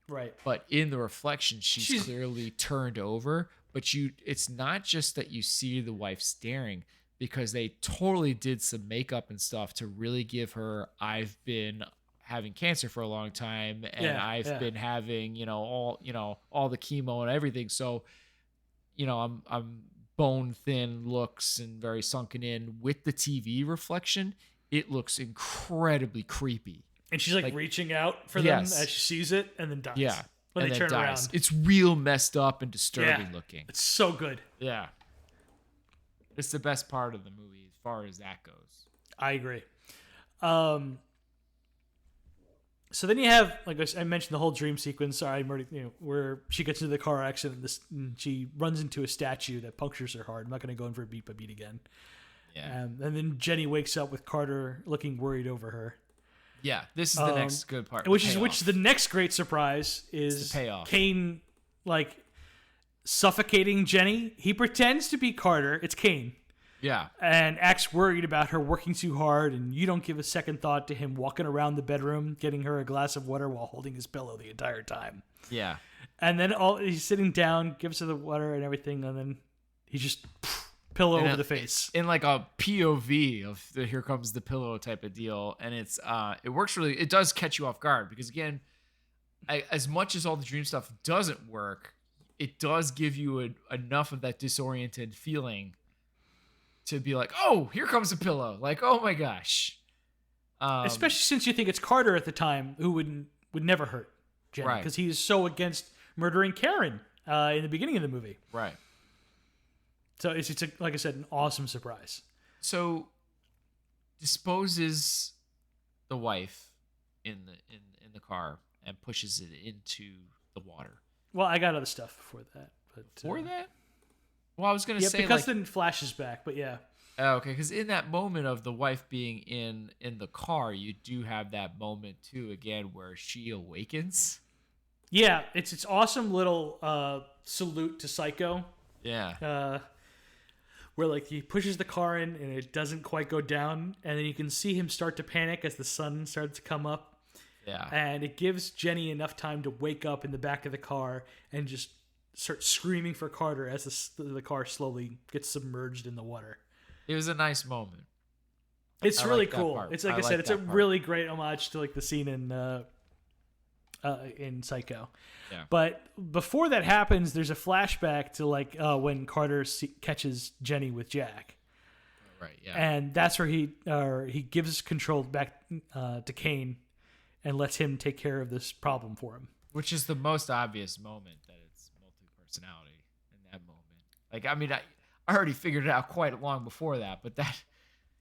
Right. But in the reflection, she's clearly turned over. But it's not just that you see the wife staring, because they totally did some makeup and stuff to really give her, I've been having cancer for a long time, and I've been having, all the chemo and everything. So, I'm bone thin looks and very sunken in. With the TV reflection, it looks incredibly creepy. And she's like reaching out for them as she sees it, and then dies. Yeah. When they turn around. It's real messed up and disturbing looking. It's so good. Yeah. It's the best part of the movie as far as that goes. I agree. So then you have, like I mentioned, the whole dream sequence. Where she gets into the car accident, and she runs into a statue that punctures her heart. I'm not going to go in for a beat by beat again. Yeah. And then Jenny wakes up with Carter looking worried over her. Yeah, this is the next good part. Which the next great surprise is the payoff. Cain, suffocating Jenny. He pretends to be Carter. It's Cain. Yeah. And acts worried about her working too hard, and you don't give a second thought to him walking around the bedroom, getting her a glass of water while holding his pillow the entire time. Yeah. And then he's sitting down, gives her the water and everything, and then he just pillow over the face. In like a POV of the here comes the pillow type of deal. And it's it works really, it does catch you off guard, because again, as much as all the dream stuff doesn't work, it does give you enough of that disoriented feeling to be like, oh, here comes a pillow. Like, oh my gosh. Especially since you think it's Carter at the time, who would never hurt Jenny, right? Because he's so against murdering Karen in the beginning of the movie. Right. So it's like I said, an awesome surprise. So disposes the wife in the car and pushes it into the water. Well, I got other stuff before that. But before that? Well, I was going to say, because then flashes back, but yeah. Oh, okay, because in that moment of the wife being in the car, you do have that moment too, again, where she awakens. Yeah, it's awesome little salute to Psycho. Yeah. Where he pushes the car in and it doesn't quite go down, and then you can see him start to panic as the sun starts to come up. Yeah. And it gives Jenny enough time to wake up in the back of the car and just start screaming for Carter as the car slowly gets submerged in the water. It was a nice moment. It's really cool. It's like I said, it's a really great homage to the scene in Psycho. Yeah. But before that happens, there's a flashback to when Carter catches Jenny with Jack. Right. Yeah. And that's where he gives control back to Cain and lets him take care of this problem for him. Which is the most obvious moment that it's multi-personality in that moment. I already figured it out quite long before that, but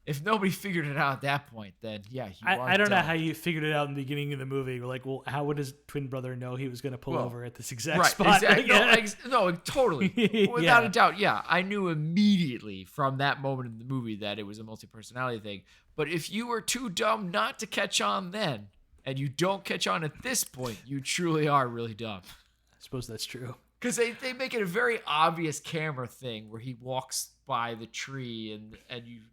if nobody figured it out at that point, then yeah, I don't know how you figured it out in the beginning of the movie. We're like, well, how would his twin brother know he was going to pull over at this exact spot? Exactly. Like, No, totally. Without a doubt, yeah. I knew immediately from that moment in the movie that it was a multi-personality thing. But if you were too dumb not to catch on then, and you don't catch on at this point, you truly are really dumb. I suppose that's true. Because they make it a very obvious camera thing where he walks by the tree and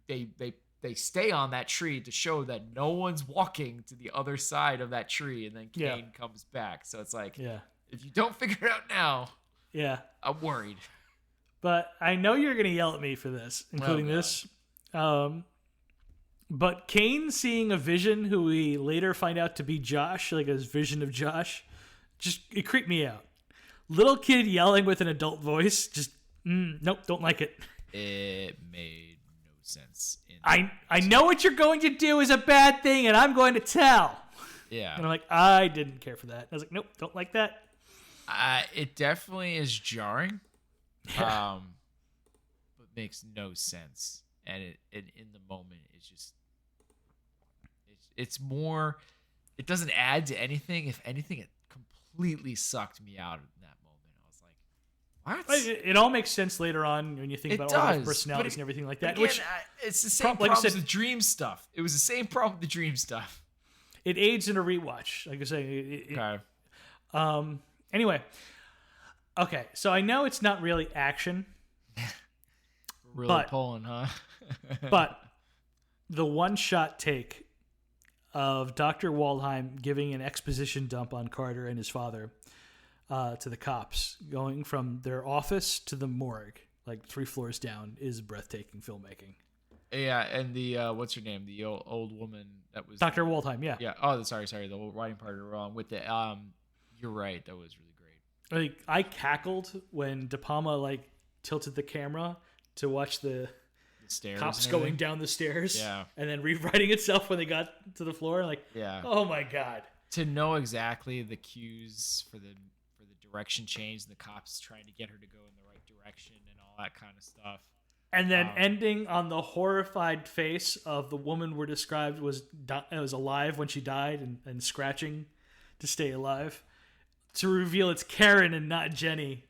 they stay on that tree to show that no one's walking to the other side of that tree, and then Cain comes back. So it's like, if you don't figure it out now, I'm worried. But I know you're going to yell at me for this, including this. But Cain seeing a vision who we later find out to be Josh, like his vision of Josh, it creeped me out. Little kid yelling with an adult voice, just, nope, don't like it. It made no sense. I know what you're going to do is a bad thing, and I'm going to tell. Yeah. And I'm like, I didn't care for that. I was like, nope, don't like that. It definitely is jarring. But makes no sense. And it in the moment, it's more, it doesn't add to anything. If anything, it completely sucked me out in that moment. I was like, what? It all makes sense later on when you think about all the personalities and everything like that. Again, it's the same problem with the dream stuff. It was the same problem with the dream stuff. It aids in a rewatch. Like I say. Okay. Anyway. Okay, so I know it's not really action. Really pulling, huh? But the one-shot take of Dr. Waldheim giving an exposition dump on Carter and his father to the cops, going from their office to the morgue, like 3 floors down, is breathtaking filmmaking. Yeah, and the what's her name? The old woman that was Dr. Waldheim. Yeah. Yeah. Oh, sorry. The writing part are wrong. With the you're right. That was really great. Like I cackled when De Palma like tilted the camera to watch the stairs cops going down the stairs. Yeah. And then rewriting itself when they got to the floor. Like, yeah. Oh my God. To know exactly the cues for the direction change, and the cops trying to get her to go in the right direction and all that kind of stuff. And then ending on the horrified face of the woman we're described was alive when she died and scratching to stay alive, to reveal it's Karen and not Jenny.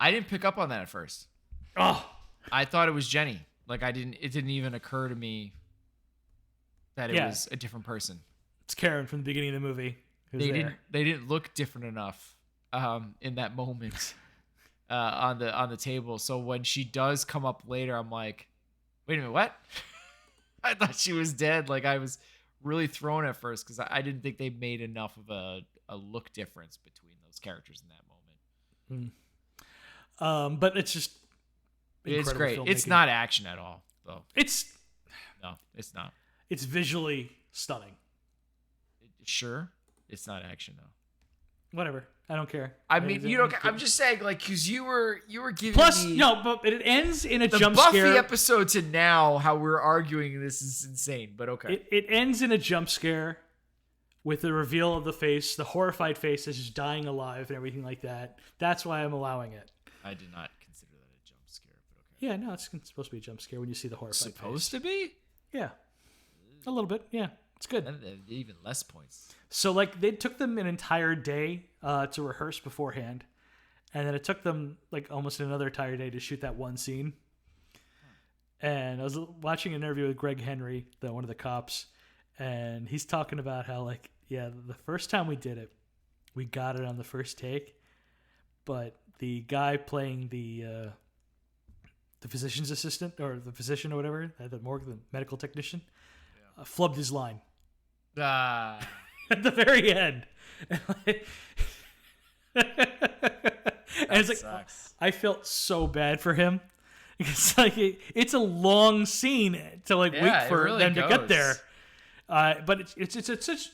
I didn't pick up on that at first. Oh, I thought it was Jenny. Like it didn't even occur to me that it was a different person. It's Karen from the beginning of the movie. They didn't look different enough in that moment on the table. So when she does come up later, I'm like, wait a minute, what? I thought she was dead. Like I was really thrown at first because I didn't think they made enough of a look difference between those characters in that moment. But it's just. It's great. It's not action at all, though. No, it's not. It's visually stunning. Sure, it's not action though. Whatever, I don't care. I mean, you don't. I'm just saying, like, because you were giving plus me no, but it ends in a the jump Buffy scare. episode to now. How we're arguing this is insane, but okay. It ends in a jump scare with the reveal of the face, the horrified face that's just dying alive and everything like that. That's why I'm allowing it. I did not consider that a jump scare, but okay. Yeah, no, it's supposed to be a jump scare when you see the horrified face. Supposed to be? Yeah. A little bit, yeah. It's good. And even less points. So, like, they took them an entire day to rehearse beforehand. And then it took them, like, almost another entire day to shoot that one scene. And I was watching an interview with Greg Henry, one of the cops. And he's talking about how, like, yeah, the first time we did it, we got it on the first take. But the guy playing the physician's assistant, or the physician or whatever, at the morgue, the medical technician, flubbed his line. At the very end. And it's like, sucks. I felt so bad for him. It's like, it's a long scene to like wait for them to get there. But it's such,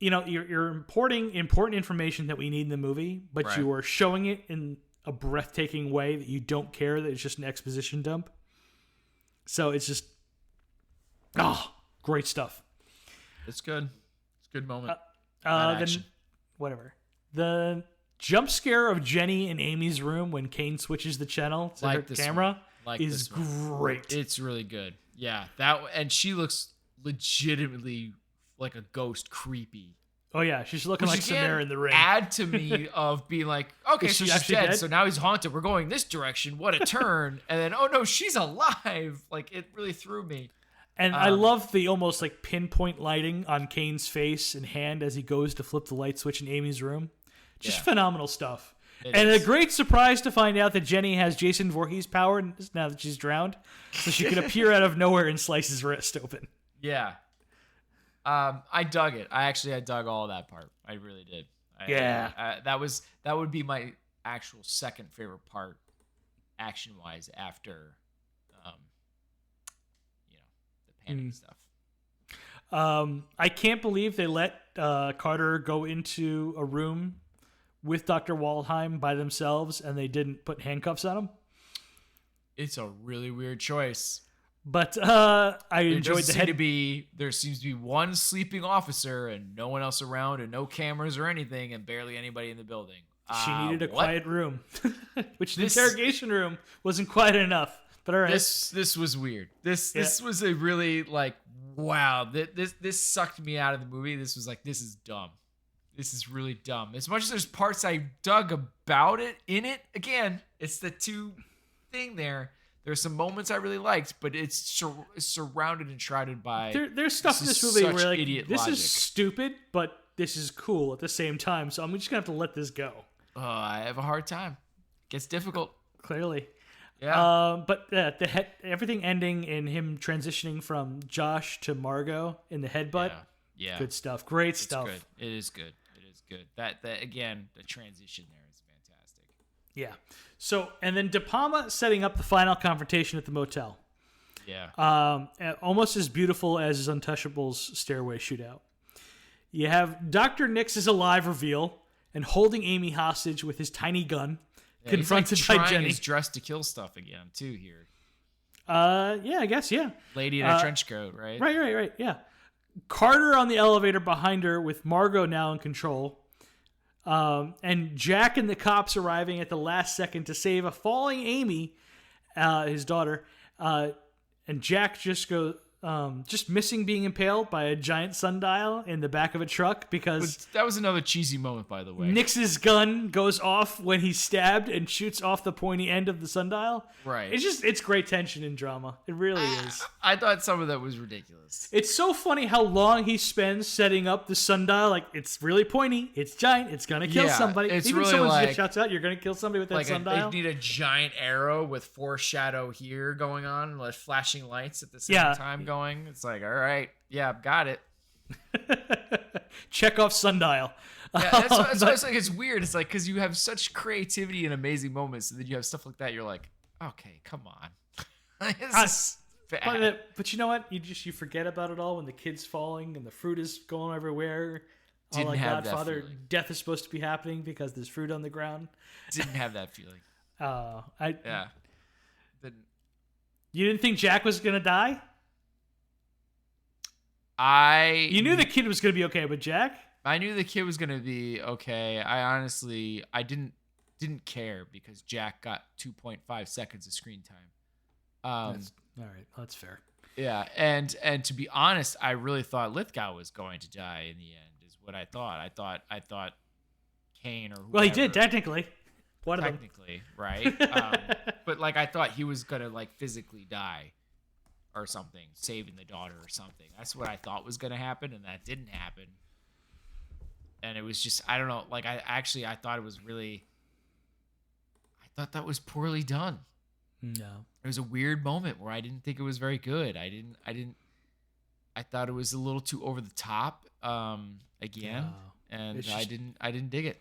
you know, you're importing important information that we need in the movie, but you are showing it in a breathtaking way that you don't care that it's just an exposition dump. So it's just, great stuff. It's good. It's a good moment. Then, whatever. The jump scare of Jenny in Amy's room when Cain switches the channel to her camera. like is this one. great. It's really good. Yeah, and she looks legitimately like a ghost, creepy. Oh yeah, she's looking Which like Samara in the ring. Add to me of being like, okay, Is so she she's actually dead, dead? so now he's haunted. We're going this direction. What a turn! And then, oh no, she's alive. Like it really threw me. And I love the almost like pinpoint lighting on Kane's face and hand as he goes to flip the light switch in Amy's room. Just phenomenal stuff. And a great surprise to find out that Jenny has Jason Voorhees power now that she's drowned, so she can appear out of nowhere and slice his wrist open. Yeah. I dug it. I dug all that part. I really did. That would be my actual second favorite part, action wise, after, the panic stuff. I can't believe they let Carter go into a room with Dr. Waldheim by themselves and they didn't put handcuffs on him. It's a really weird choice. But I enjoyed the head. There seems to be one sleeping officer and no one else around and no cameras or anything and barely anybody in the building. She needed a quiet room, which the interrogation room wasn't quiet enough. But all right, this was weird. This was a really like, wow. This sucked me out of the movie. This was like, this is dumb. This is really dumb. As much as there's parts I dug about it in it, again, it's the two thing there. There's some moments I really liked, but it's surrounded and shrouded by. There's stuff in this movie where like, this logic. is stupid, but this is cool at the same time. So I'm just gonna have to let this go. I have a hard time. It gets difficult. Clearly. Yeah. But everything ending in him transitioning from Josh to Margot in the headbutt. Yeah. Good stuff. Great stuff. Good. It is good. That again, the transition there is fantastic. Yeah. So, and then De Palma setting up the final confrontation at the motel. Yeah. Almost as beautiful as his Untouchables stairway shootout. You have Dr. Nix's alive reveal and holding Amy hostage with his tiny gun, confronted he's like by trying Jenny. his dress to kill stuff again too here. Yeah, I guess, yeah. Lady in a trench coat, right? Right, yeah. Carter on the elevator behind her with Margot now in control. And Jack and the cops arriving at the last second to save a falling Amy, his daughter. And Jack just goes, just missing being impaled by a giant sundial in the back of a truck because that was another cheesy moment, by the way. Nix's gun goes off when he's stabbed and shoots off the pointy end of the sundial. Right. It's great tension and drama. It really is. I thought some of that was ridiculous. It's so funny how long he spends setting up the sundial. Like, it's really pointy. It's giant. It's going to kill somebody. It's even really someone like, shouts out, you're going to kill somebody with that like sundial. They need a giant arrow with foreshadow here going on, like flashing lights at the same time going. It's like, all right, yeah, got it. Check off sundial. Yeah, that's why it's like, it's weird. It's like, because you have such creativity and amazing moments, and then you have stuff like that. You're like, okay, come on. This is bad. But you know what? You forget about it all when the kid's falling and the fruit is going everywhere. Didn't have Godfather, that feeling. Death is supposed to be happening because there's fruit on the ground. Didn't have that feeling. Yeah. Didn't. You didn't think Jack was gonna die? You knew the kid was gonna be okay, but Jack? I knew the kid was gonna be okay. I didn't care because Jack got 2.5 seconds of screen time. All right, that's fair. Yeah, and to be honest, I really thought Lithgow was going to die in the end. Is what I thought. I thought Cain or whoever. Well, he did technically. Technically, right? But like I thought he was gonna like physically die or something, saving the daughter or something. That's what I thought was gonna happen, and that didn't happen. And it was just, I don't know. Like I thought it was really. I thought that was poorly done. No. It was a weird moment where I didn't think it was very good. I thought it was a little too over the top. Again, and I didn't dig it.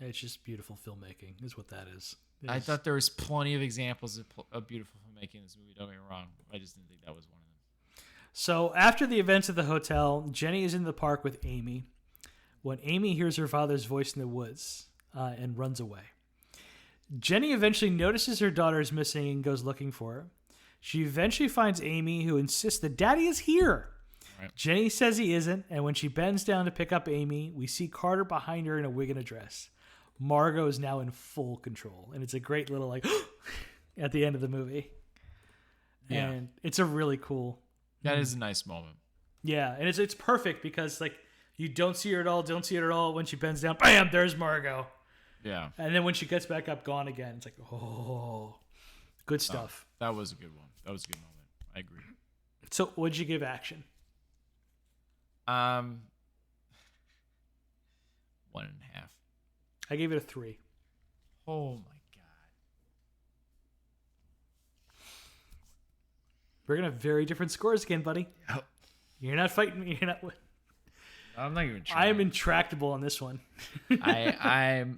It's just beautiful filmmaking, is what that is. I thought there was plenty of examples of beautiful filmmaking in this movie. Don't get me wrong. I just didn't think that was one of them. So after the events at the hotel, Jenny is in the park with Amy when Amy hears her father's voice in the woods and runs away. Jenny eventually notices her daughter is missing and goes looking for her. She eventually finds Amy, who insists that Daddy is here. Right. Jenny says he isn't, and when she bends down to pick up Amy, we see Carter behind her in a wig and a dress. Margot is now in full control, and it's a great little like at the end of the movie. Yeah. And it's a really cool. That is a nice moment. Yeah, and it's perfect because like you don't see her at all. When she bends down, bam, there's Margot. Yeah. And then when she gets back up, gone again. It's like, oh, good stuff. Oh, that was a good one. That was a good moment. I agree. So, what'd you give action? 1.5. I gave it a 3. Oh my god. We're gonna have very different scores again, buddy. Yep. You're not fighting me. You're not. I'm not even trying. I am intractable on this one.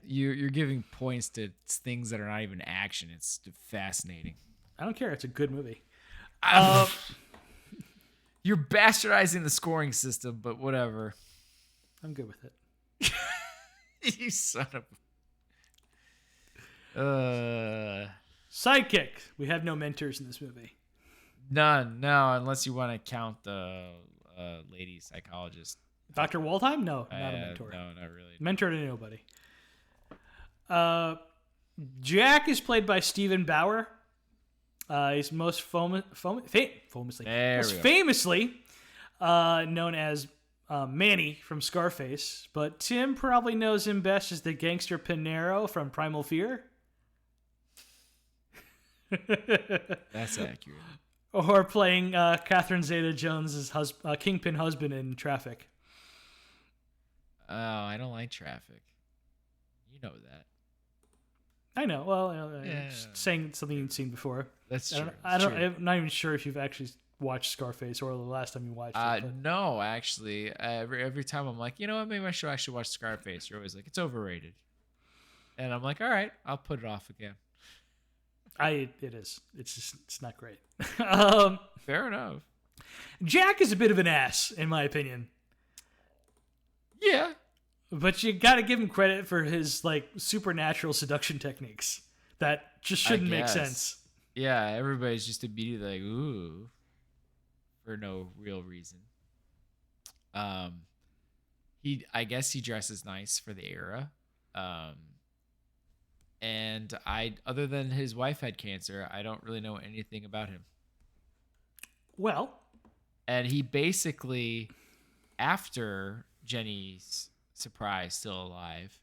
You're giving points to things that are not even action. It's fascinating. I don't care. It's a good movie. You're bastardizing the scoring system, but whatever. I'm good with it. You son of. Sidekick. We have no mentors in this movie. None. No, unless you want to count the lady psychologist. Dr. Waldheim? No, not a mentor. No, not really. Mentor to nobody. Jack is played by Stephen Bauer. He's most famously known as Manny from Scarface, but Tim probably knows him best as the gangster Pinero from Primal Fear. That's accurate. Or playing Catherine Zeta-Jones' kingpin husband in Traffic. Oh, I don't like Traffic. You know that. I know. Well, just saying something you've seen before. That's true. I'm not even sure if you've actually watched Scarface or the last time you watched it. No, actually. Every time I'm like, you know what? Maybe I should actually watch Scarface. You're always like, it's overrated. And I'm like, all right, I'll put it off again. It is. It's not great. Fair enough. Jack is a bit of an ass, in my opinion. Yeah. But you got to give him credit for his like supernatural seduction techniques that just shouldn't make sense. Yeah, everybody's just immediately like, ooh, for no real reason. I guess he dresses nice for the era. And other than his wife had cancer, I don't really know anything about him. Well, and he basically, after Jenny's surprise, still alive,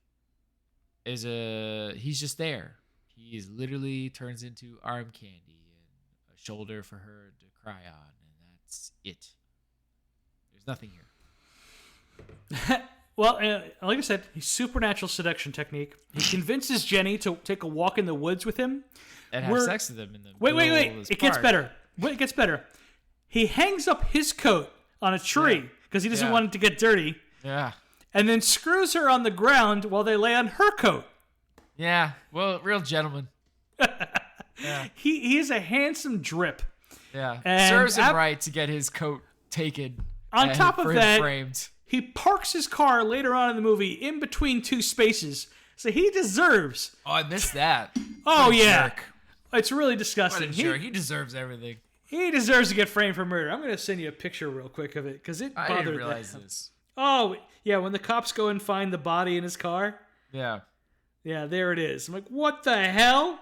he's just there. He literally turns into arm candy and a shoulder for her to cry on, and that's it. There's nothing here. Well, like I said, he's supernatural seduction technique. He convinces Jenny to take a walk in the woods with him. And have sex with him in the Wait. It gets better. It gets better. He hangs up his coat on a tree because he doesn't want it to get dirty. Yeah. And then screws her on the ground while they lay on her coat. Yeah. Well, real gentleman. Yeah. He is a handsome drip. Yeah. And serves him right to get his coat taken. On top of that, framed. He parks his car later on in the movie in between two spaces. So he deserves. Oh, I missed that. Oh, yeah. Jerk. It's really disgusting. What a jerk. He deserves everything. He deserves to get framed for murder. I'm going to send you a picture real quick of it because it bothered me. I didn't realize this. Oh, yeah. When the cops go and find the body in his car. Yeah. Yeah, there it is. I'm like, what the hell?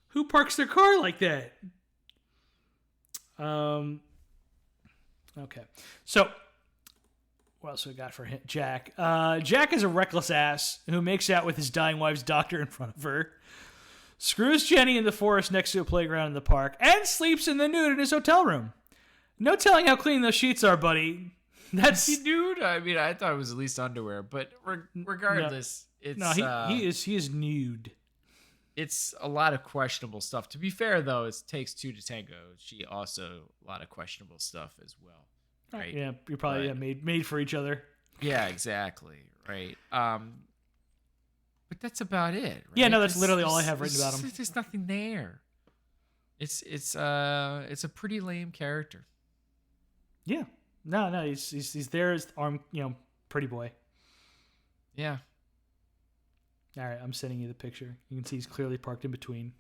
Who parks their car like that? Okay. So, what else we got for him? Jack? Jack is a reckless ass who makes out with his dying wife's doctor in front of her, screws Jenny in the forest next to a playground in the park, and sleeps in the nude in his hotel room. No telling how clean those sheets are, buddy. That's nude. I mean, I thought it was at least underwear, but regardless, he is nude. It's a lot of questionable stuff. To be fair, though, it takes two to tango. She also a lot of questionable stuff as well. Right. Yeah, you're probably made for each other. Yeah, exactly. Right. But that's about it. Right? Yeah, no, that's literally all I have written about him. There's nothing there. It's a pretty lame character. Yeah. No, he's there as pretty boy. Yeah. All right, I'm sending you the picture. You can see he's clearly parked in between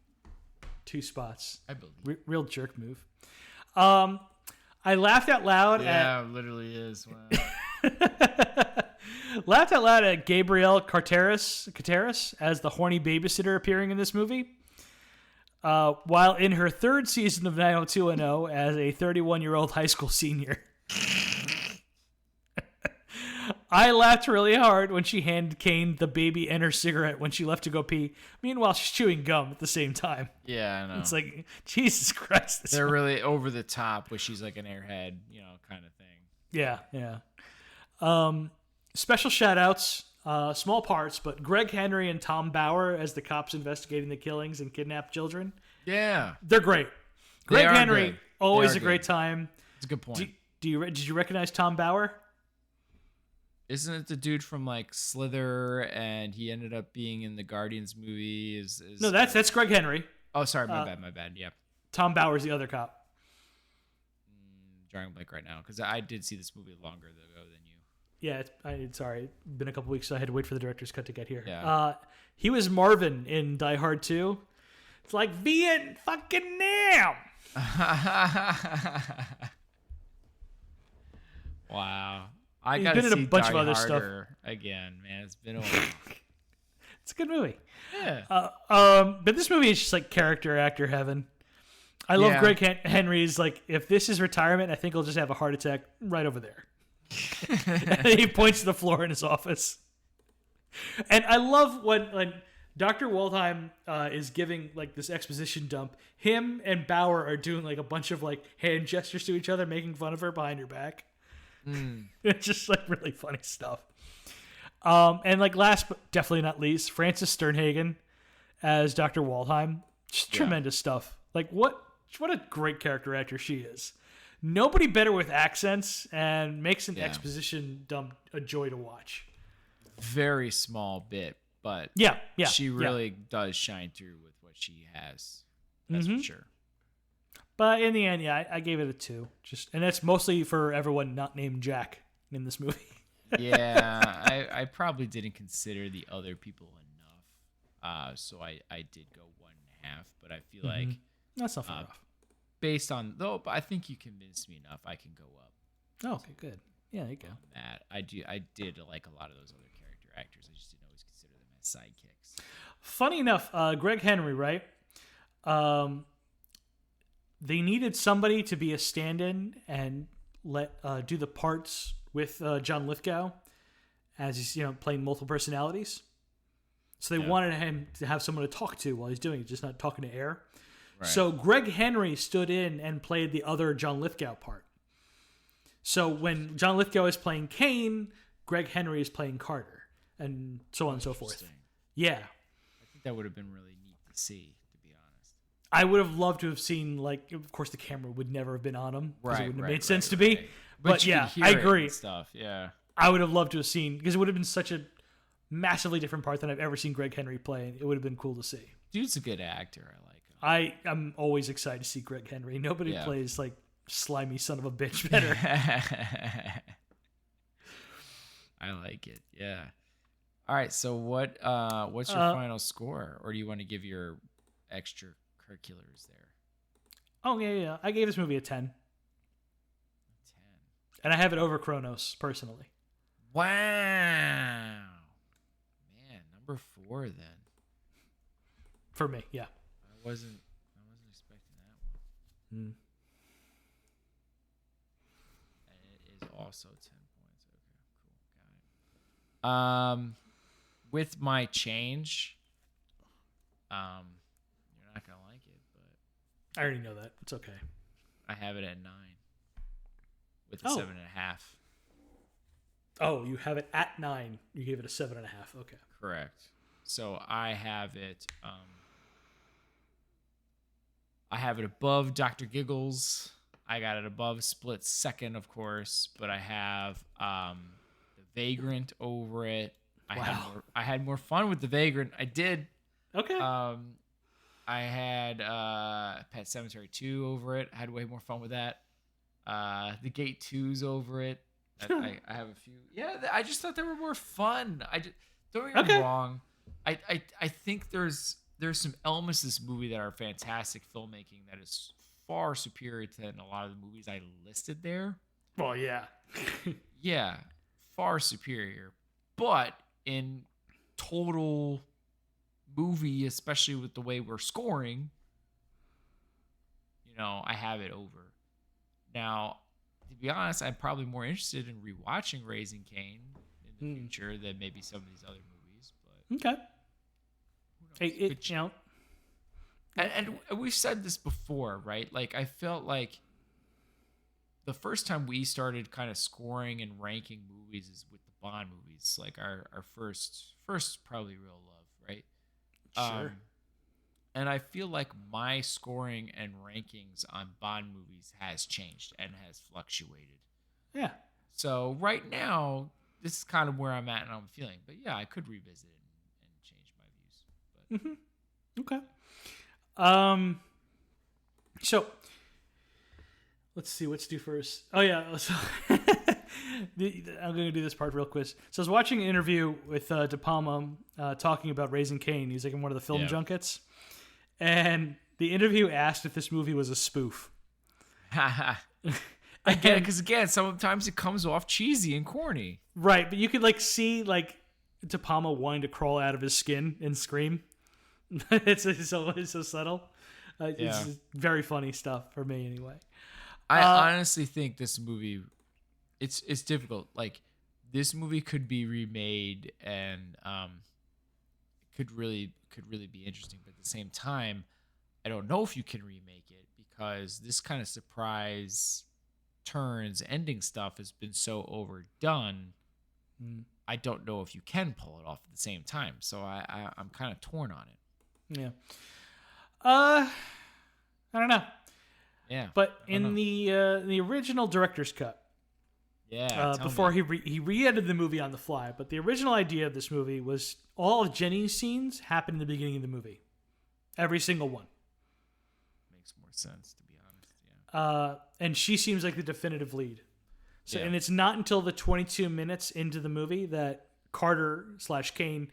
two spots. I believe. Real jerk move. I laughed out loud it literally is. Wow. Laughed out loud at Gabrielle Carteris as the horny babysitter appearing in this movie. while in her third season of 90210 as a 31-year-old high school senior. I laughed really hard when she handed Cain the baby and her cigarette when she left to go pee. Meanwhile, she's chewing gum at the same time. Yeah, I know. It's like, Jesus Christ. They're really over the top, where she's like an airhead, kind of thing. Yeah. Special shout-outs, small parts, but Greg Henry and Tom Bauer as the cops investigating the killings and kidnapped children. Yeah. They're great. Greg Henry, always a great time. It's a good point. Did you recognize Tom Bauer? Isn't it the dude from like Slither, and he ended up being in the Guardians movie? No, that's Greg Henry. Oh, sorry, my bad. Yep. Tom Bauer's the other cop. Drawing a blank right now because I did see this movie longer ago than you. Yeah, sorry, it's been a couple weeks, so I had to wait for the director's cut to get here. Yeah. He was Marvin in Die Hard 2. It's like Viet fucking Nam. Wow. He's been in a bunch of other stuff again, man. It's been a while. It's a good movie. Yeah. But this movie is just like character actor heaven. I love Greg Henry's like, if this is retirement, I think he'll just have a heart attack right over there. And he points to the floor in his office. And I love when Dr. Waldheim is giving like this exposition dump. Him and Bauer are doing like a bunch of like hand gestures to each other, making fun of her behind her back. It's just like really funny stuff. And like last but definitely not least, Frances Sternhagen as Dr. Waldheim. Just tremendous stuff. Like what a great character actor she is. Nobody better with accents and makes an exposition dump a joy to watch. Very small bit, but she really does shine through with what she has. That's for sure. But in the end, I gave it a 2. And that's mostly for everyone not named Jack in this movie. Yeah, I probably didn't consider the other people enough. So I did go 1.5, but I feel like that's not far off. Based on but I think you convinced me enough. I can go up. Oh, okay, good. Yeah, there you go. That I did like a lot of those other character actors. I just didn't always consider them as sidekicks. Funny enough, Greg Henry, right? They needed somebody to be a stand-in and do the parts with John Lithgow as he's playing multiple personalities. So they wanted him to have someone to talk to while he's doing it, just not talking to air. Right. So Greg Henry stood in and played the other John Lithgow part. So when John Lithgow is playing Cain, Greg Henry is playing Carter, and so on and so forth. Yeah. I think that would have been really neat to see, to be honest. I would have loved to have seen, like, of course the camera would never have been on him, because it wouldn't have made sense to be. Right. But yeah, I agree. Stuff, yeah. I would have loved to have seen, because it would have been such a massively different part than I've ever seen Greg Henry play. It would have been cool to see. Dude's a good actor. I like him. I'm always excited to see Greg Henry. Nobody plays like slimy son of a bitch better. I like it. Yeah. All right. So what's your final score, or do you want to give your extracurriculars there? Oh yeah. I gave this movie a 10. 10. And I have it over Chronos personally. Wow. Man, number 4 then. For me, yeah. I wasn't expecting that one. And it is also 10 points. Okay, cool. Got it. With my change, you're not gonna like it, but I already know that. It's okay. I have it at 9 with a 7.5. Oh, you have it at 9. You gave it a 7.5. Okay. Correct. So I have it. I have it above Dr. Giggles. I got it above Split Second, of course, but I have The Vagrant over it. I had more fun with The Vagrant. I did. Okay. I had Pet Sematary 2 over it. I had way more fun with that. The Gate 2's over it. I have a few. Yeah, I just thought they were more fun. Don't get me wrong. I think there's some elements of this movie that are fantastic filmmaking that is far superior to a lot of the movies I listed there. Well, yeah. Yeah, far superior. But in total movie, especially with the way we're scoring, I have it over. Now, to be honest, I'm probably more interested in rewatching Raising Cain in the future than maybe some of these other movies. But Okay. and we've said this before, right? Like, I felt like the first time we started kind of scoring and ranking movies is with the Bond movies, like our first probably real love, right? Sure. And I feel like my scoring and rankings on Bond movies has changed and has fluctuated. Yeah. So right now, this is kind of where I'm at and I'm feeling. But yeah, I could revisit it and change my views. But Okay. So let's see what's due first. Oh yeah. So I'm going to do this part real quick. So I was watching an interview with De Palma talking about Raising Cain. He's like in one of the film junkets. And the interview asked if this movie was a spoof. I get it, because again, sometimes it comes off cheesy and corny. Right, but you could like see like De Palma wanting to crawl out of his skin and scream. it's so subtle. It's very funny stuff for me anyway. I honestly think this movie, it's difficult. Like, this movie could be remade and could really be interesting, but at the same time, I don't know if you can remake it, because this kind of surprise turns ending stuff has been so overdone. I don't know if you can pull it off at the same time, so I'm kind of torn on it. Yeah. I don't know. Yeah. But in the original director's cut, before he re-edited the movie on the fly, but the original idea of this movie was all of Jenny's scenes happen in the beginning of the movie. Every single one. Makes more sense, to be honest. Yeah. And she seems like the definitive lead. So, and it's not until the 22 minutes into the movie that Carter/Cain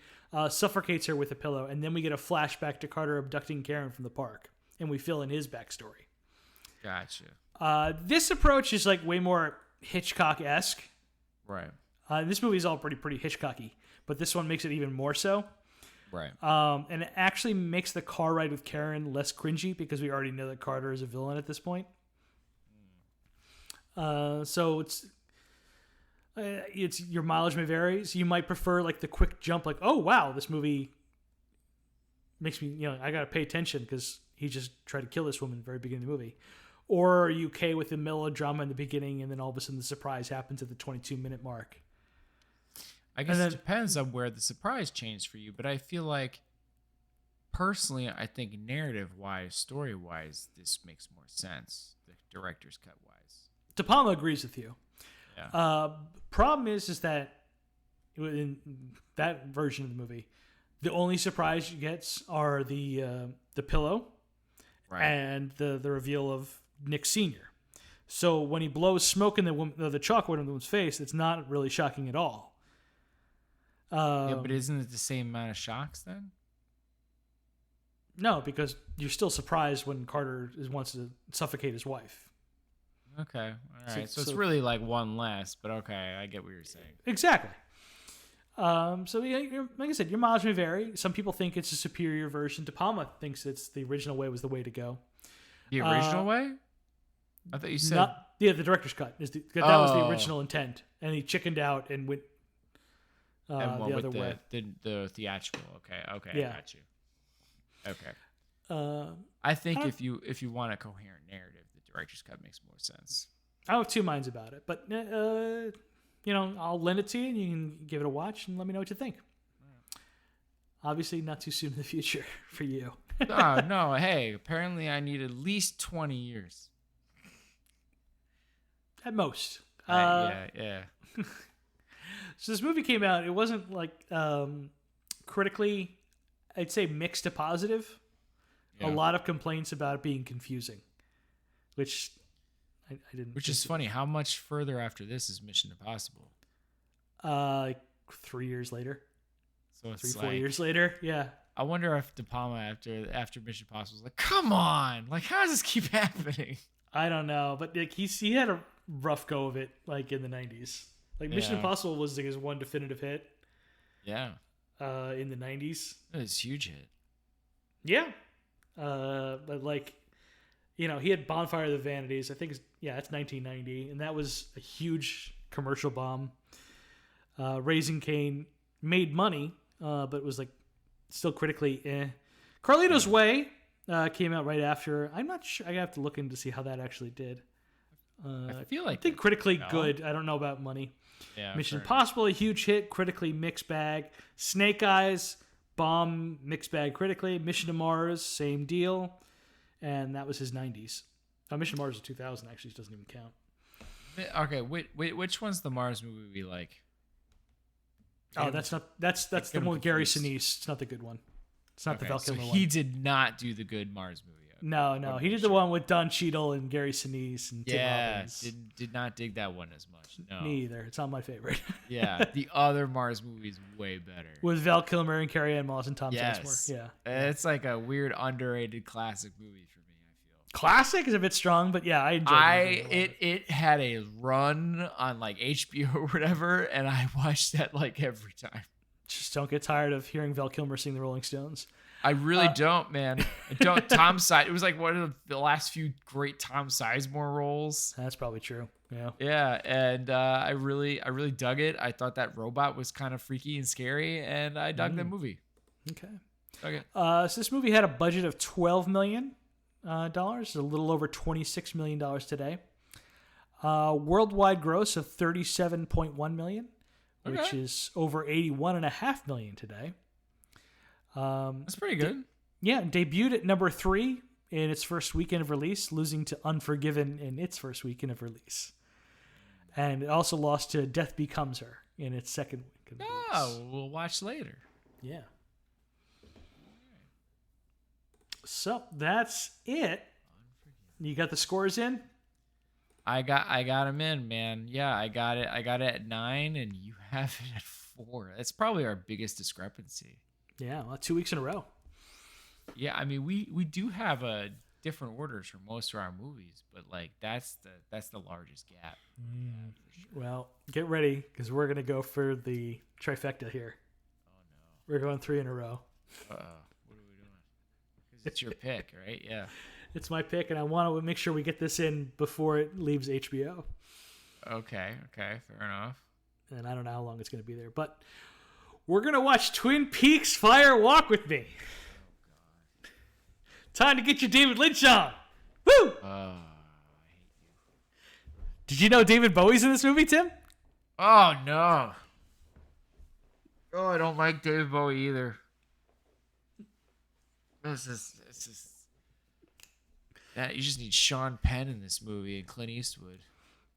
suffocates her with a pillow, and then we get a flashback to Carter abducting Karen from the park, and we fill in his backstory. Gotcha. This approach is like way more Hitchcock-esque. Right. This movie is all pretty Hitchcocky, but this one makes it even more so. Right. And it actually makes the car ride with Karen less cringy, because we already know that Carter is a villain at this point. So it's your mileage may vary. So you might prefer like the quick jump, like, oh wow, this movie makes me, I got to pay attention because he just tried to kill this woman at the very beginning of the movie. Or are you okay with the melodrama in the beginning, and then all of a sudden the surprise happens at the 22-minute mark? I guess it depends on where the surprise changed for you, but I feel like, personally, I think narrative-wise, story-wise, this makes more sense, the director's cut-wise. De Palma agrees with you. Yeah. Problem is that in that version of the movie, the only surprise she gets are the pillow, right, and the reveal of Nick Sr. So when he blows smoke in the chocolate in the woman's face, it's not really shocking at all. But isn't it the same amount of shocks then? No, because you're still surprised when Carter wants to suffocate his wife. Okay, all right. So it's really like one less, but okay, I get what you're saying. Exactly. So like I said, your mileage may vary. Some people think it's a superior version. De Palma thinks it's the original way was the way to go. The original way? I thought you said... the director's cut. That was the original intent. And he chickened out and went the other way. The theatrical. Okay, yeah. I got you. Okay. I think if you want a coherent narrative, the director's cut makes more sense. I have two minds about it. But, I'll lend it to you, and you can give it a watch and let me know what you think. Obviously, not too soon in the future for you. Oh, no. Hey, apparently I need at least 20 years. At most. Yeah. So this movie came out. It wasn't like critically, I'd say mixed to positive. Yeah. A lot of complaints about it being confusing, which I didn't. Which is funny. How much further after this is Mission Impossible? 3 years later. So it's 4 years later. Yeah. I wonder if De Palma after Mission Impossible was like, come on, like, how does this keep happening? I don't know, but like he had a rough go of it, like in the 90s. Like Mission Impossible was like his one definitive hit. Yeah. In the 90s. It was a huge hit. Yeah. But like, he had Bonfire of the Vanities. I think that's 1990, and that was a huge commercial bomb. Raising Cain made money, but it was like still critically Carlito's Way came out right after. I'm not sure. I have to look in to see how that actually did. I feel like I think critically good. I don't know about money. Yeah, Mission Impossible, a huge hit, critically mixed bag. Snake Eyes, bomb, mixed bag critically. Mission to Mars, same deal. And that was his 90s. Mission to Mars is 2000, actually. It doesn't even count. Okay, wait, which one's the Mars movie we like? Oh, that's the one with Gary Sinise. It's not the good one. It's not the Val Kilmer one. He did not do the good Mars movie. No. He did the one with Don Cheadle and Gary Sinise and Tim Robbins. Did not dig that one as much. No. Me either. It's not my favorite. Yeah, the other Mars movie is way better. With Val Kilmer and Carrie Ann Moss and Tom Sizemore. Yeah. It's like a weird, underrated classic movie for me, I feel. Classic is a bit strong, but yeah, I enjoyed it. It had a run on like HBO or whatever, and I watched that like every time. Just don't get tired of hearing Val Kilmer sing the Rolling Stones. I really don't, man. I don't. Tom Sizemore. It was like one of the last few great Tom Sizemore roles. That's probably true. Yeah. Yeah, and I really dug it. I thought that robot was kind of freaky and scary, and I dug the movie. Okay. So this movie had a budget of $12 million, a little over $26 million today. Worldwide gross of $37.1 million, which is over $81.5 million today. That's pretty good. Debuted at number 3 in its first weekend of release, losing to Unforgiven in its first weekend of release. And it also lost to Death Becomes Her in its second weekend of release. Oh, we'll watch later. Yeah. So that's it. You got the scores in? I got them in, man. Yeah, I got it at 9, and you have it at 4. That's probably our biggest discrepancy. Yeah, well, 2 weeks in a row. Yeah, I mean we do have different orders for most of our movies, but like that's the largest gap. Sure. Well, get ready because we're gonna go for the trifecta here. Oh no, we're going 3 in a row. What are we doing? Because it's your pick, right? Yeah, it's my pick, and I want to make sure we get this in before it leaves HBO. Okay, fair enough. And I don't know how long it's gonna be there, but we're gonna watch Twin Peaks: Fire Walk with Me. Time to get your David Lynch on. Woo! I hate you. Did you know David Bowie's in this movie, Tim? Oh, no. Oh, I don't like David Bowie either. This is... That, you just need Sean Penn in this movie and Clint Eastwood.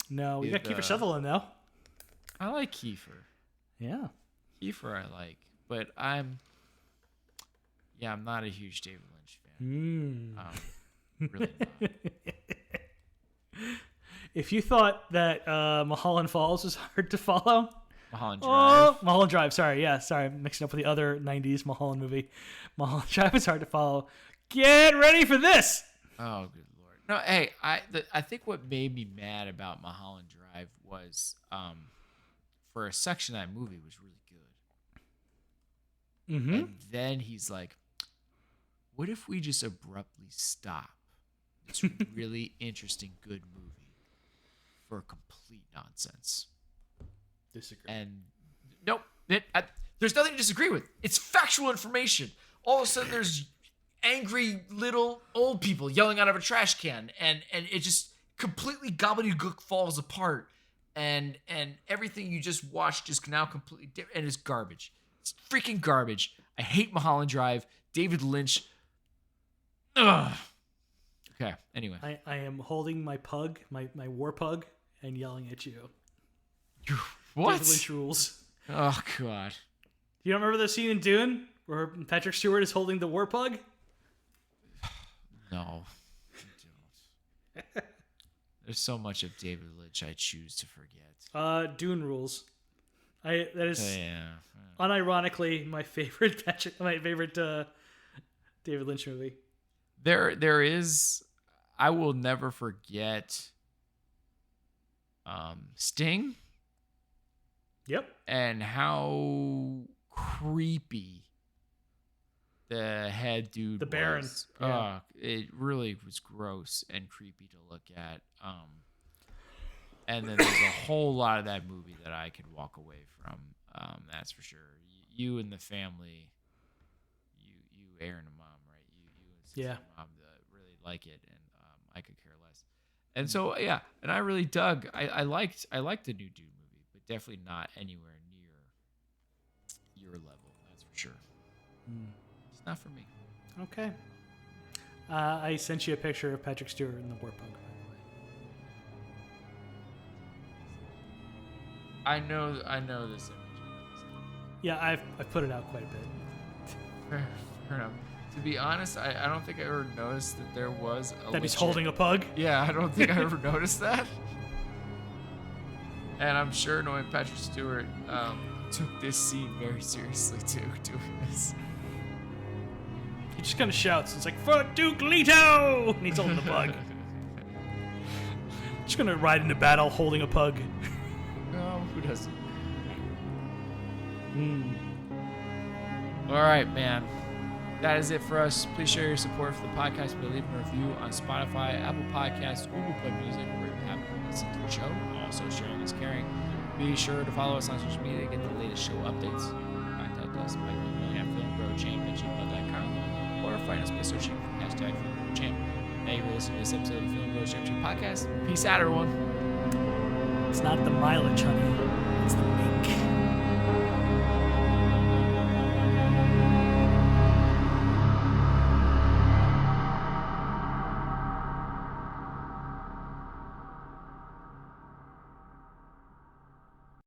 No, we got Kiefer Sutherland, though. I like Kiefer. Yeah. Kiefer I like, but I'm not a huge David Lynch fan. Really not. If you thought that Mulholland Falls was hard to follow, Mulholland Drive. Sorry, I'm mixing up with the other '90s Mulholland movie. Mulholland Drive is hard to follow. Get ready for this. Oh, good lord! No, hey, I think what made me mad about Mulholland Drive was for a section of that movie was really good. Mm-hmm. And then he's like, what if we just abruptly stop this really interesting, good movie for complete nonsense? Disagree. And nope, there's nothing to disagree with. It's factual information. All of a sudden, there's angry little old people yelling out of a trash can, and it just completely gobbledygook falls apart, and everything you just watched is now completely different, and it's garbage. It's freaking garbage. I hate Mulholland Drive. David Lynch. Ugh. Okay, anyway. I am holding my pug, my war pug, and yelling at you. What? David Lynch rules. Oh, God. You don't remember the scene in Dune where Patrick Stewart is holding the war pug? No, I don't. There's so much of David Lynch I choose to forget. Dune rules. That is unironically my favorite David Lynch movie. There is, I will never forget Sting. Yep. And how creepy the head dude, the Baron. It really was gross and creepy to look at. And then there's a whole lot of that movie that I could walk away from. That's for sure. You and the family, you Aaron and Mom, right? You and Sister and Mom really like it, and I could care less. And so yeah, and I really dug. I liked the new Dude movie, but definitely not anywhere near your level. That's for sure. It's not for me. Okay. I sent you a picture of Patrick Stewart and the War Pug, by the way. I know this image. Yeah, I've put it out quite a bit. Fair enough. To be honest, I don't think I ever noticed that there was a that he's holding a pug? Yeah, I don't think I ever noticed that. And I'm sure knowing Patrick Stewart took this scene very seriously too, doing this. He just kind of shouts. It's like, "For Duke Leto!" And he's holding a pug. Just gonna ride into battle holding a pug. No, who doesn't? All right, man. That is it for us. Please show your support for the podcast by leaving a review on Spotify, Apple Podcasts, Google Play Music, where you happen to listen to the show. Also, sharing is caring. Be sure to follow us on social media to get the latest show updates. Contact us by emailing at filmbrochamp@gmail.com or find us by searching for hashtag filmbrochamp. Thank you for listening to this episode of the Film Bro Champ podcast. Peace out, everyone. It's not the mileage, honey. It's the maintenance.